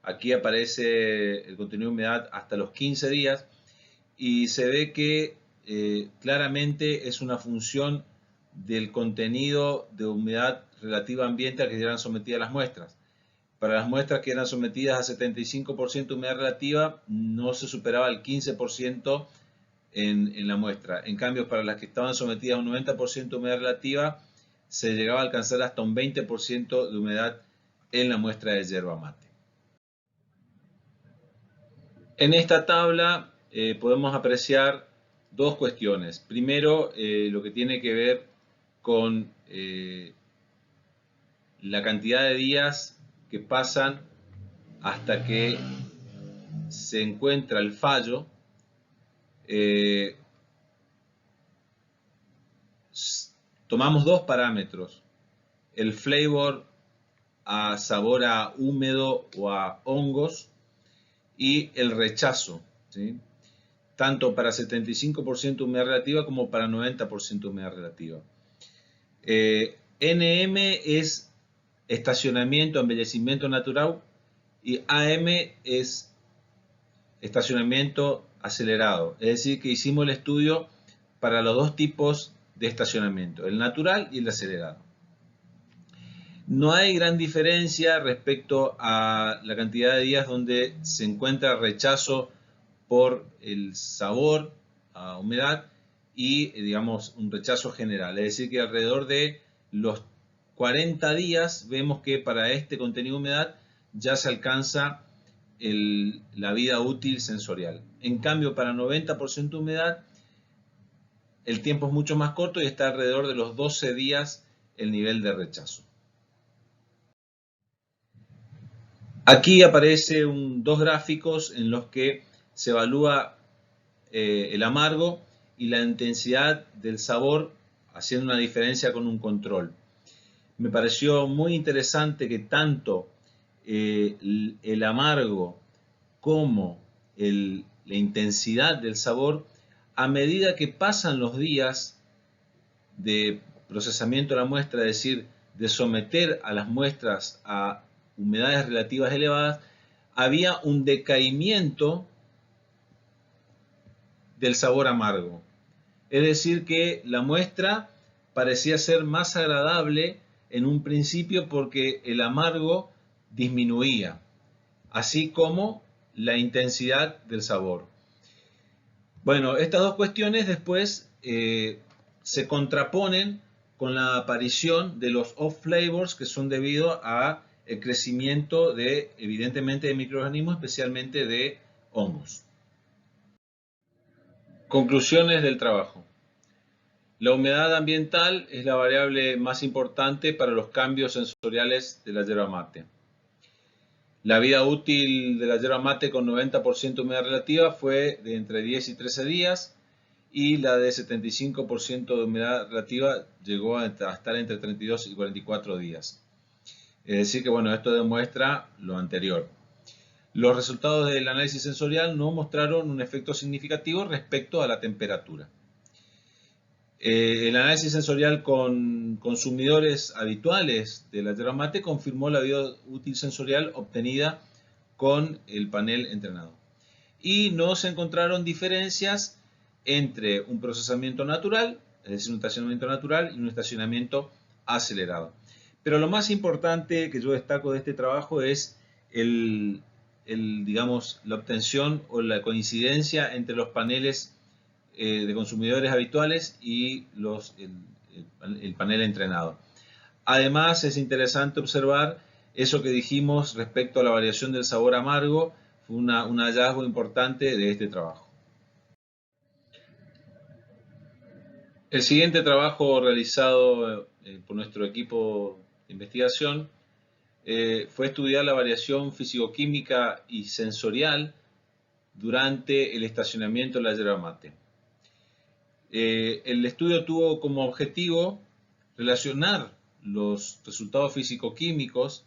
[SPEAKER 1] Aquí aparece el contenido de humedad hasta los 15 días y se ve que claramente es una función del contenido de humedad relativa ambiente al que eran sometidas las muestras. Para las muestras que eran sometidas a 75% de humedad relativa no se superaba el 15% en la muestra. En cambio, para las que estaban sometidas a un 90% de humedad relativa se llegaba a alcanzar hasta un 20% de humedad en la muestra de yerba mate. En esta tabla podemos apreciar dos cuestiones. Primero, lo que tiene que ver con la cantidad de días que pasan hasta que se encuentra el fallo. Tomamos dos parámetros, el flavor a sabor a húmedo o a hongos y el rechazo, ¿sí? Tanto para 75% humedad relativa como para 90% humedad relativa. NM es estacionamiento, embellecimiento natural y AM es estacionamiento acelerado. Es decir, que hicimos el estudio para los dos tipos de estacionamiento, el natural y el acelerado. No hay gran diferencia respecto a la cantidad de días donde se encuentra rechazo por el sabor a humedad y, digamos, un rechazo general. Es decir, que alrededor de los 40 días vemos que para este contenido de humedad ya se alcanza la vida útil sensorial. En cambio, para 90% de humedad, el tiempo es mucho más corto y está alrededor de los 12 días el nivel de rechazo. Aquí aparecen dos gráficos en los que se evalúa el amargo y la intensidad del sabor, haciendo una diferencia con un control. Me pareció muy interesante que tanto el amargo como la intensidad del sabor, a medida que pasan los días de procesamiento de la muestra, es decir, de someter a las muestras a humedades relativas elevadas, había un decaimiento del sabor amargo. Es decir, que la muestra parecía ser más agradable en un principio porque el amargo disminuía, así como la intensidad del sabor. Bueno, estas dos cuestiones después se contraponen con la aparición de los off flavors que son debido a el crecimiento de, evidentemente, de microorganismos, especialmente de hongos. Conclusiones del trabajo. La humedad ambiental es la variable más importante para los cambios sensoriales de la yerba mate. La vida útil de la yerba mate con 90% de humedad relativa fue de entre 10 y 13 días y la de 75% de humedad relativa llegó a estar entre 32 y 44 días. Es decir que, bueno, esto demuestra lo anterior. Los resultados del análisis sensorial no mostraron un efecto significativo respecto a la temperatura. El análisis sensorial con consumidores habituales de la yerba mate confirmó la vida útil sensorial obtenida con el panel entrenado. Y no se encontraron diferencias entre un procesamiento natural, es decir, un estacionamiento natural y un estacionamiento acelerado. Pero lo más importante que yo destaco de este trabajo es digamos, la obtención o la coincidencia entre los paneles de consumidores habituales y el panel entrenado. Además, es interesante observar eso que dijimos respecto a la variación del sabor amargo, fue un hallazgo importante de este trabajo. El siguiente trabajo realizado por nuestro equipo de investigación fue estudiar la variación fisicoquímica y sensorial durante el estacionamiento de la yerba mate. El estudio tuvo como objetivo relacionar los resultados físico-químicos,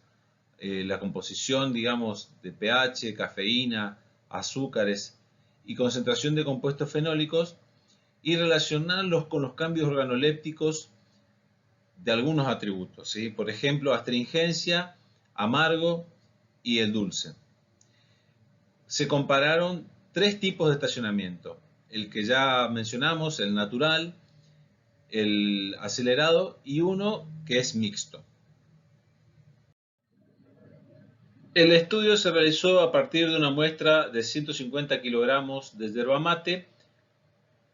[SPEAKER 1] la composición, digamos, de pH, cafeína, azúcares y concentración de compuestos fenólicos y relacionarlos con los cambios organolépticos de algunos atributos, ¿sí? Por ejemplo, astringencia, amargo y el dulce. Se compararon 3 tipos de estacionamiento: el que ya mencionamos, el natural, el acelerado y uno que es mixto. El estudio se realizó a partir de una muestra de 150 kilogramos de yerba mate,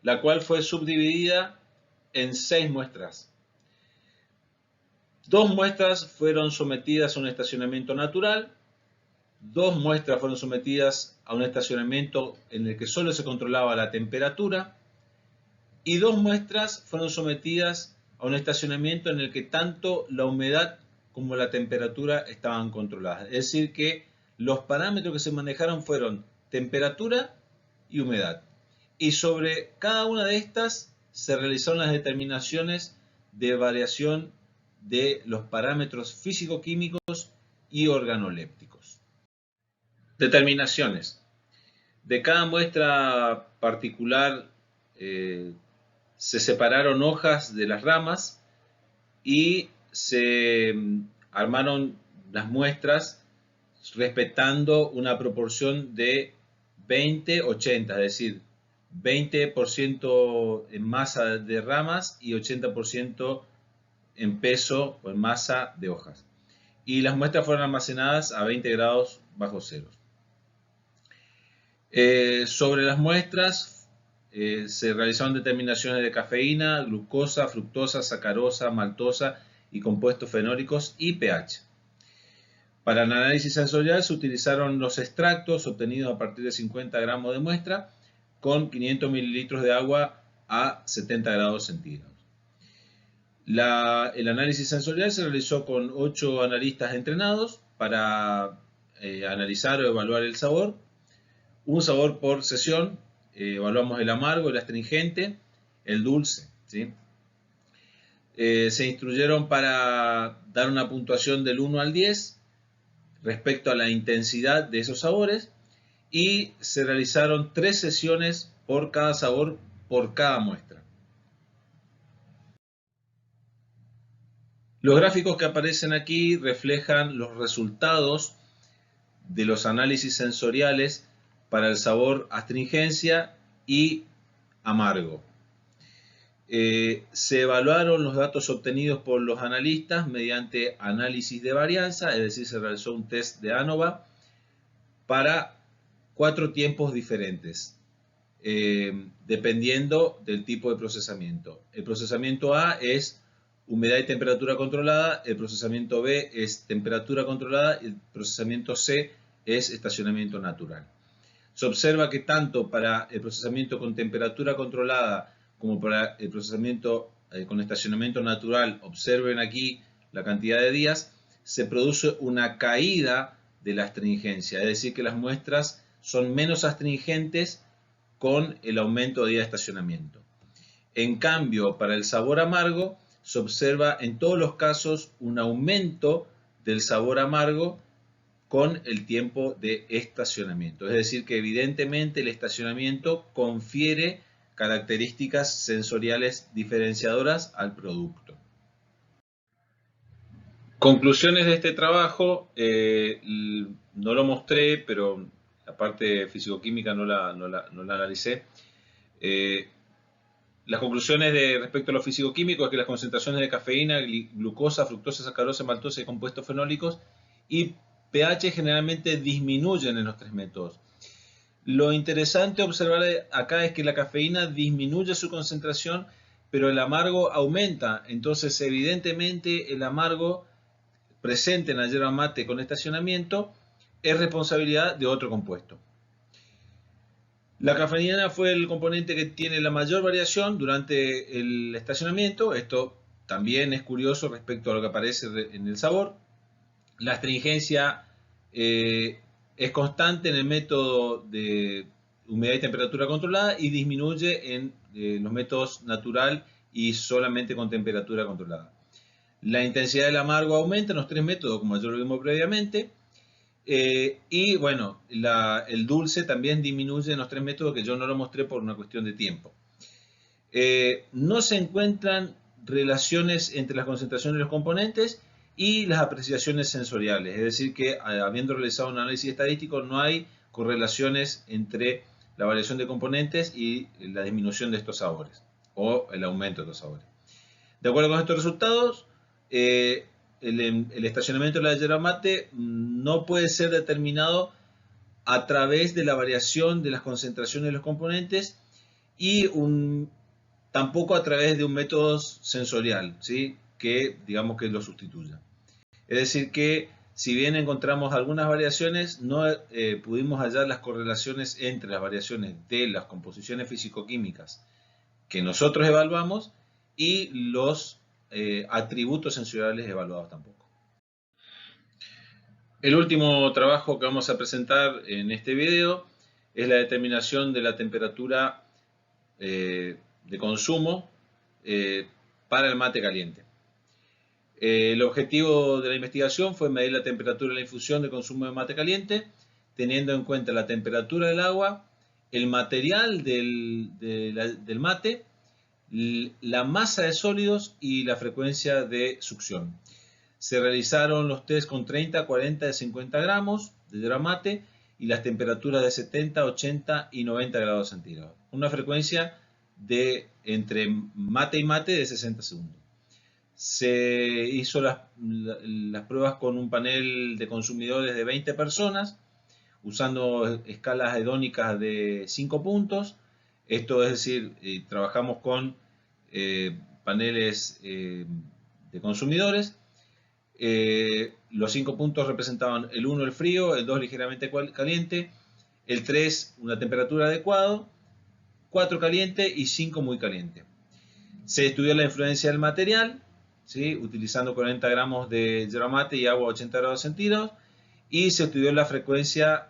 [SPEAKER 1] la cual fue subdividida en 6 muestras. 2 muestras fueron sometidas a un estacionamiento natural, 2 muestras fueron sometidas a un estacionamiento en el que solo se controlaba la temperatura, y 2 muestras fueron sometidas a un estacionamiento en el que tanto la humedad como la temperatura estaban controladas. Es decir que los parámetros que se manejaron fueron temperatura y humedad. Y sobre cada una de estas se realizaron las determinaciones de variación de los parámetros físico-químicos y organolépticos. Determinaciones. De cada muestra particular se separaron hojas de las ramas y se armaron las muestras respetando una proporción de 20-80, es decir, 20% en masa de ramas y 80% en peso o en masa de hojas. Y las muestras fueron almacenadas a 20 grados bajo cero. Sobre las muestras se realizaron determinaciones de cafeína, glucosa, fructosa, sacarosa, maltosa y compuestos fenólicos y pH. Para el análisis sensorial se utilizaron los extractos obtenidos a partir de 50 gramos de muestra con 500 mililitros de agua a 70 grados centígrados. El análisis sensorial se realizó con 8 analistas entrenados para analizar o evaluar el sabor. Un sabor por sesión, evaluamos el amargo, el astringente, el dulce, ¿sí? Se instruyeron para dar una puntuación del 1 al 10 respecto a la intensidad de esos sabores y se realizaron 3 sesiones por cada sabor, por cada muestra. Los gráficos que aparecen aquí reflejan los resultados de los análisis sensoriales para el sabor astringencia y amargo. Se evaluaron los datos obtenidos por los analistas mediante análisis de varianza, es decir, se realizó un test de ANOVA para 4 tiempos diferentes, dependiendo del tipo de procesamiento. El procesamiento A es humedad y temperatura controlada, el procesamiento B es temperatura controlada y el procesamiento C es estacionamiento natural. Se observa que tanto para el procesamiento con temperatura controlada como para el procesamiento con estacionamiento natural, observen aquí la cantidad de días, se produce una caída de la astringencia, es decir que las muestras son menos astringentes con el aumento de día de estacionamiento. En cambio, para el sabor amargo se observa en todos los casos un aumento del sabor amargo con el tiempo de estacionamiento. Es decir, que evidentemente el estacionamiento confiere características sensoriales diferenciadoras al producto. Conclusiones de este trabajo, no lo mostré, pero la parte fisicoquímica no la analicé. Las conclusiones respecto a lo fisicoquímico es que las concentraciones de cafeína, glucosa, fructosa, sacarosa, maltosa y compuestos fenólicos y pH generalmente disminuyen en los tres métodos. Lo interesante observar acá es que la cafeína disminuye su concentración, pero el amargo aumenta. Entonces, evidentemente, el amargo presente en la yerba mate con estacionamiento es responsabilidad de otro compuesto. La cafeína fue el componente que tiene la mayor variación durante el estacionamiento. Esto también es curioso respecto a lo que aparece en el sabor. La astringencia es constante en el método de humedad y temperatura controlada y disminuye en los métodos natural y solamente con temperatura controlada. La intensidad del amargo aumenta en los tres métodos, como ya lo vimos previamente. Y bueno, el dulce también disminuye en los tres métodos, que yo no lo mostré por una cuestión de tiempo. No se encuentran relaciones entre las concentraciones de los componentes y las apreciaciones sensoriales. Es decir, que habiendo realizado un análisis estadístico, no hay correlaciones entre la variación de componentes y la disminución de estos sabores o el aumento de los sabores. De acuerdo con estos resultados, el estacionamiento de la yerba mate no puede ser determinado a través de la variación de las concentraciones de los componentes y tampoco a través de un método sensorial, ¿sí? Que digamos que lo sustituya. Es decir que si bien encontramos algunas variaciones, no pudimos hallar las correlaciones entre las variaciones de las composiciones físico-químicas que nosotros evaluamos y los atributos sensoriales evaluados tampoco. El último trabajo que vamos a presentar en este video es la determinación de la temperatura de consumo para el mate caliente. El objetivo de la investigación fue medir la temperatura de la infusión de consumo de mate caliente, teniendo en cuenta la temperatura del agua, el material del mate, la masa de sólidos y la frecuencia de succión. Se realizaron los test con 30, 40 y 50 gramos de yerba mate y las temperaturas de 70, 80 y 90 grados centígrados. Una frecuencia de entre mate y mate de 60 segundos. Se hizo las pruebas con un panel de consumidores de 20 personas, usando escalas hedónicas de 5 puntos. Esto es decir, trabajamos con paneles de consumidores. Los 5 puntos representaban el 1 el frío, el 2 ligeramente caliente, el 3 una temperatura adecuada, 4 caliente y 5 muy caliente. Se estudió la influencia del material, ¿sí? Utilizando 40 gramos de yerba mate y agua a 80 grados centígrados, y se estudió la frecuencia,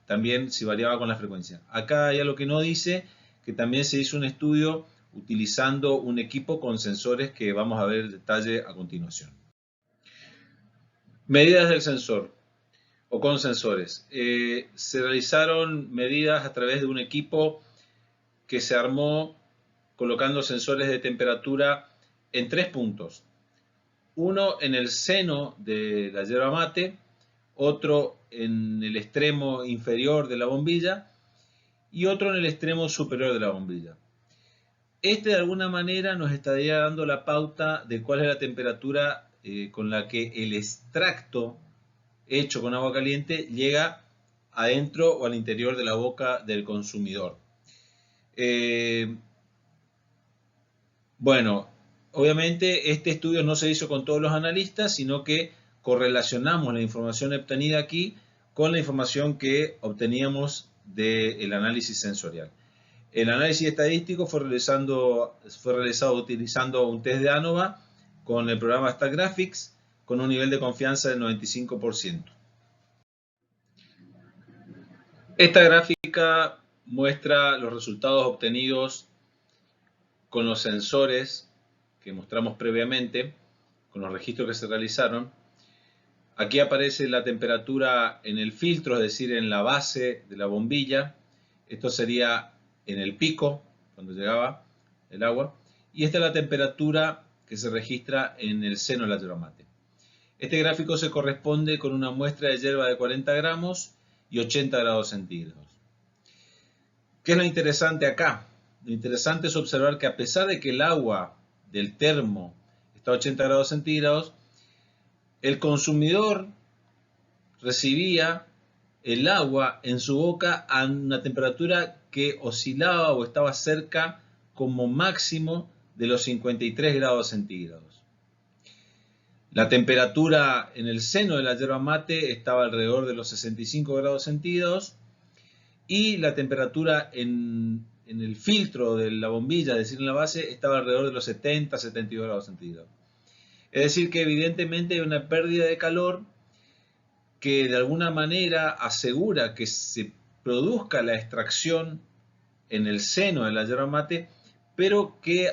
[SPEAKER 1] también si variaba con la frecuencia. Acá hay algo que no dice, que también se hizo un estudio utilizando un equipo con sensores que vamos a ver en detalle a continuación. Medidas del sensor o con sensores. Se realizaron medidas a través de un equipo que se armó colocando sensores de temperatura en 3 puntos. Uno en el seno de la yerba mate, otro en el extremo inferior de la bombilla y otro en el extremo superior de la bombilla. Este de alguna manera nos estaría dando la pauta de cuál es la temperatura con la que el extracto hecho con agua caliente llega adentro o al interior de la boca del consumidor. Bueno, obviamente este estudio no se hizo con todos los analistas, sino que correlacionamos la información obtenida aquí con la información que obteníamos del análisis sensorial. El análisis estadístico fue realizado utilizando un test de ANOVA con el programa StatGraphics con un nivel de confianza del 95%. Esta gráfica muestra los resultados obtenidos con los sensores que mostramos previamente, con los registros que se realizaron. Aquí aparece la temperatura en el filtro, es decir, en la base de la bombilla. Esto sería en el pico, cuando llegaba el agua. Y esta es la temperatura que se registra en el seno de la yerba mate. Este gráfico se corresponde con una muestra de hierba de 40 gramos y 80 grados centígrados. ¿Qué es lo interesante acá? Lo interesante es observar que a pesar de que el agua del termo está a 80 grados centígrados, el consumidor recibía el agua en su boca a una temperatura que oscilaba o estaba cerca como máximo de los 53 grados centígrados. La temperatura en el seno de la yerba mate estaba alrededor de los 65 grados centígrados y la temperatura en el filtro de la bombilla, es decir, en la base, estaba alrededor de los 70-72 grados centígrados. Es decir, que evidentemente hay una pérdida de calor que de alguna manera asegura que se produzca la extracción en el seno de la yerba mate, pero que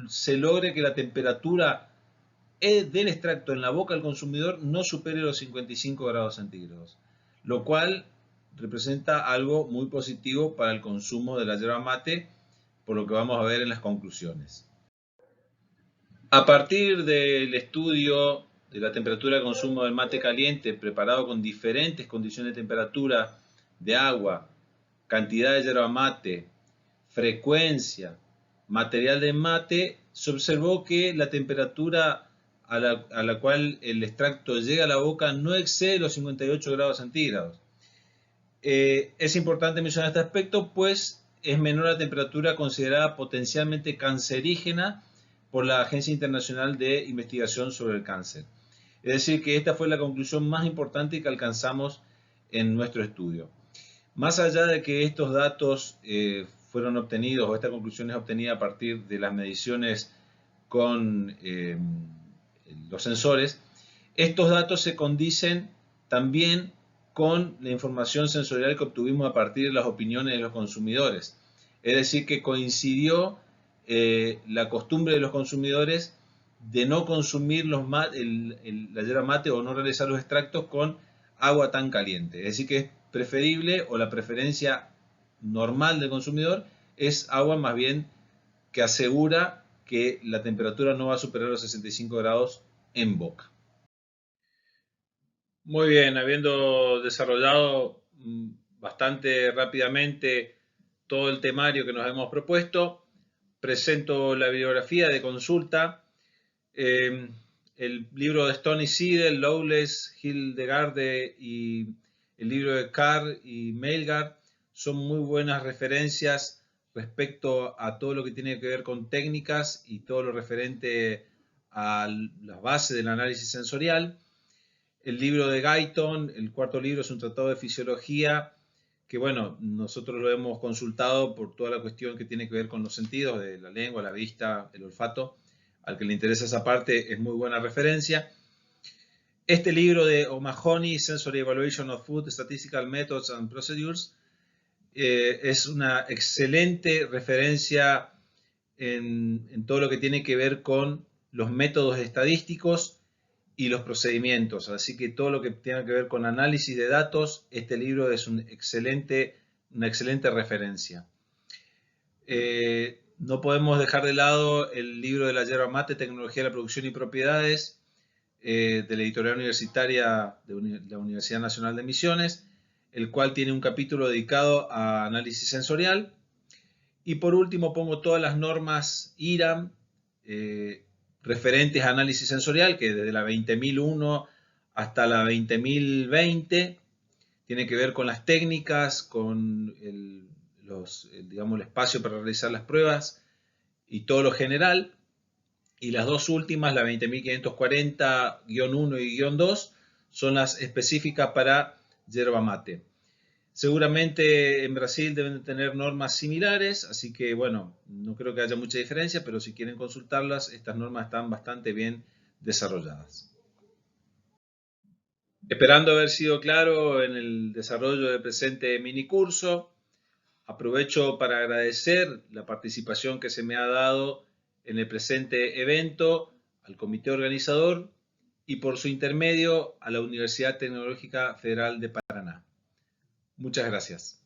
[SPEAKER 1] se logre que la temperatura del extracto en la boca del consumidor no supere los 55 grados centígrados, lo cual representa algo muy positivo para el consumo de la yerba mate, por lo que vamos a ver en las conclusiones. A partir del estudio de la temperatura de consumo del mate caliente preparado con diferentes condiciones de temperatura de agua, cantidad de yerba mate, frecuencia, material de mate, se observó que la temperatura a la cual el extracto llega a la boca no excede los 58 grados centígrados. Es importante mencionar este aspecto, pues es menor la temperatura considerada potencialmente cancerígena por la Agencia Internacional de Investigación sobre el Cáncer. Es decir, que esta fue la conclusión más importante que alcanzamos en nuestro estudio. Más allá de que estos datos fueron obtenidos, o esta conclusión es obtenida a partir de las mediciones con los sensores, estos datos se condicen también con la información sensorial que obtuvimos a partir de las opiniones de los consumidores. Es decir, que coincidió la costumbre de los consumidores de no consumir la yerba mate o no realizar los extractos con agua tan caliente. Es decir, que es preferible, o la preferencia normal del consumidor es agua más bien que asegura que la temperatura no va a superar los 65 grados en boca. Muy bien, habiendo desarrollado bastante rápidamente todo el temario que nos hemos propuesto, presento la bibliografía de consulta. El libro de Stone y Siedel, Lawless, Hildegarde y el libro de Carr y Mailgard son muy buenas referencias respecto a todo lo que tiene que ver con técnicas y todo lo referente a las bases del análisis sensorial. El libro de Guyton, el cuarto libro, es un tratado de fisiología que, bueno, nosotros lo hemos consultado por toda la cuestión que tiene que ver con los sentidos de la lengua, la vista, el olfato. Al que le interesa esa parte es muy buena referencia. Este libro de O'Mahony, Sensory Evaluation of Food, Statistical Methods and Procedures, es una excelente referencia en todo lo que tiene que ver con los métodos estadísticos y los procedimientos. Así que todo lo que tenga que ver con análisis de datos, este libro es una excelente referencia. No podemos dejar de lado el libro de la yerba mate, Tecnología de la Producción y Propiedades, de la editorial universitaria de la Universidad Nacional de Misiones, el cual tiene un capítulo dedicado a análisis sensorial. Y por último pongo todas las normas IRAM referentes a análisis sensorial, que desde la 20001 hasta la 20020 tiene que ver con las técnicas, con el espacio para realizar las pruebas y todo lo general. Y las dos últimas, la 20540-1 y -2, son las específicas para yerba mate. Seguramente en Brasil deben tener normas similares, así que bueno, no creo que haya mucha diferencia, pero si quieren consultarlas, estas normas están bastante bien desarrolladas. Esperando haber sido claro en el desarrollo del presente mini curso, aprovecho para agradecer la participación que se me ha dado en el presente evento al comité organizador y por su intermedio a la Universidad Tecnológica Federal de Paraná. Muchas gracias.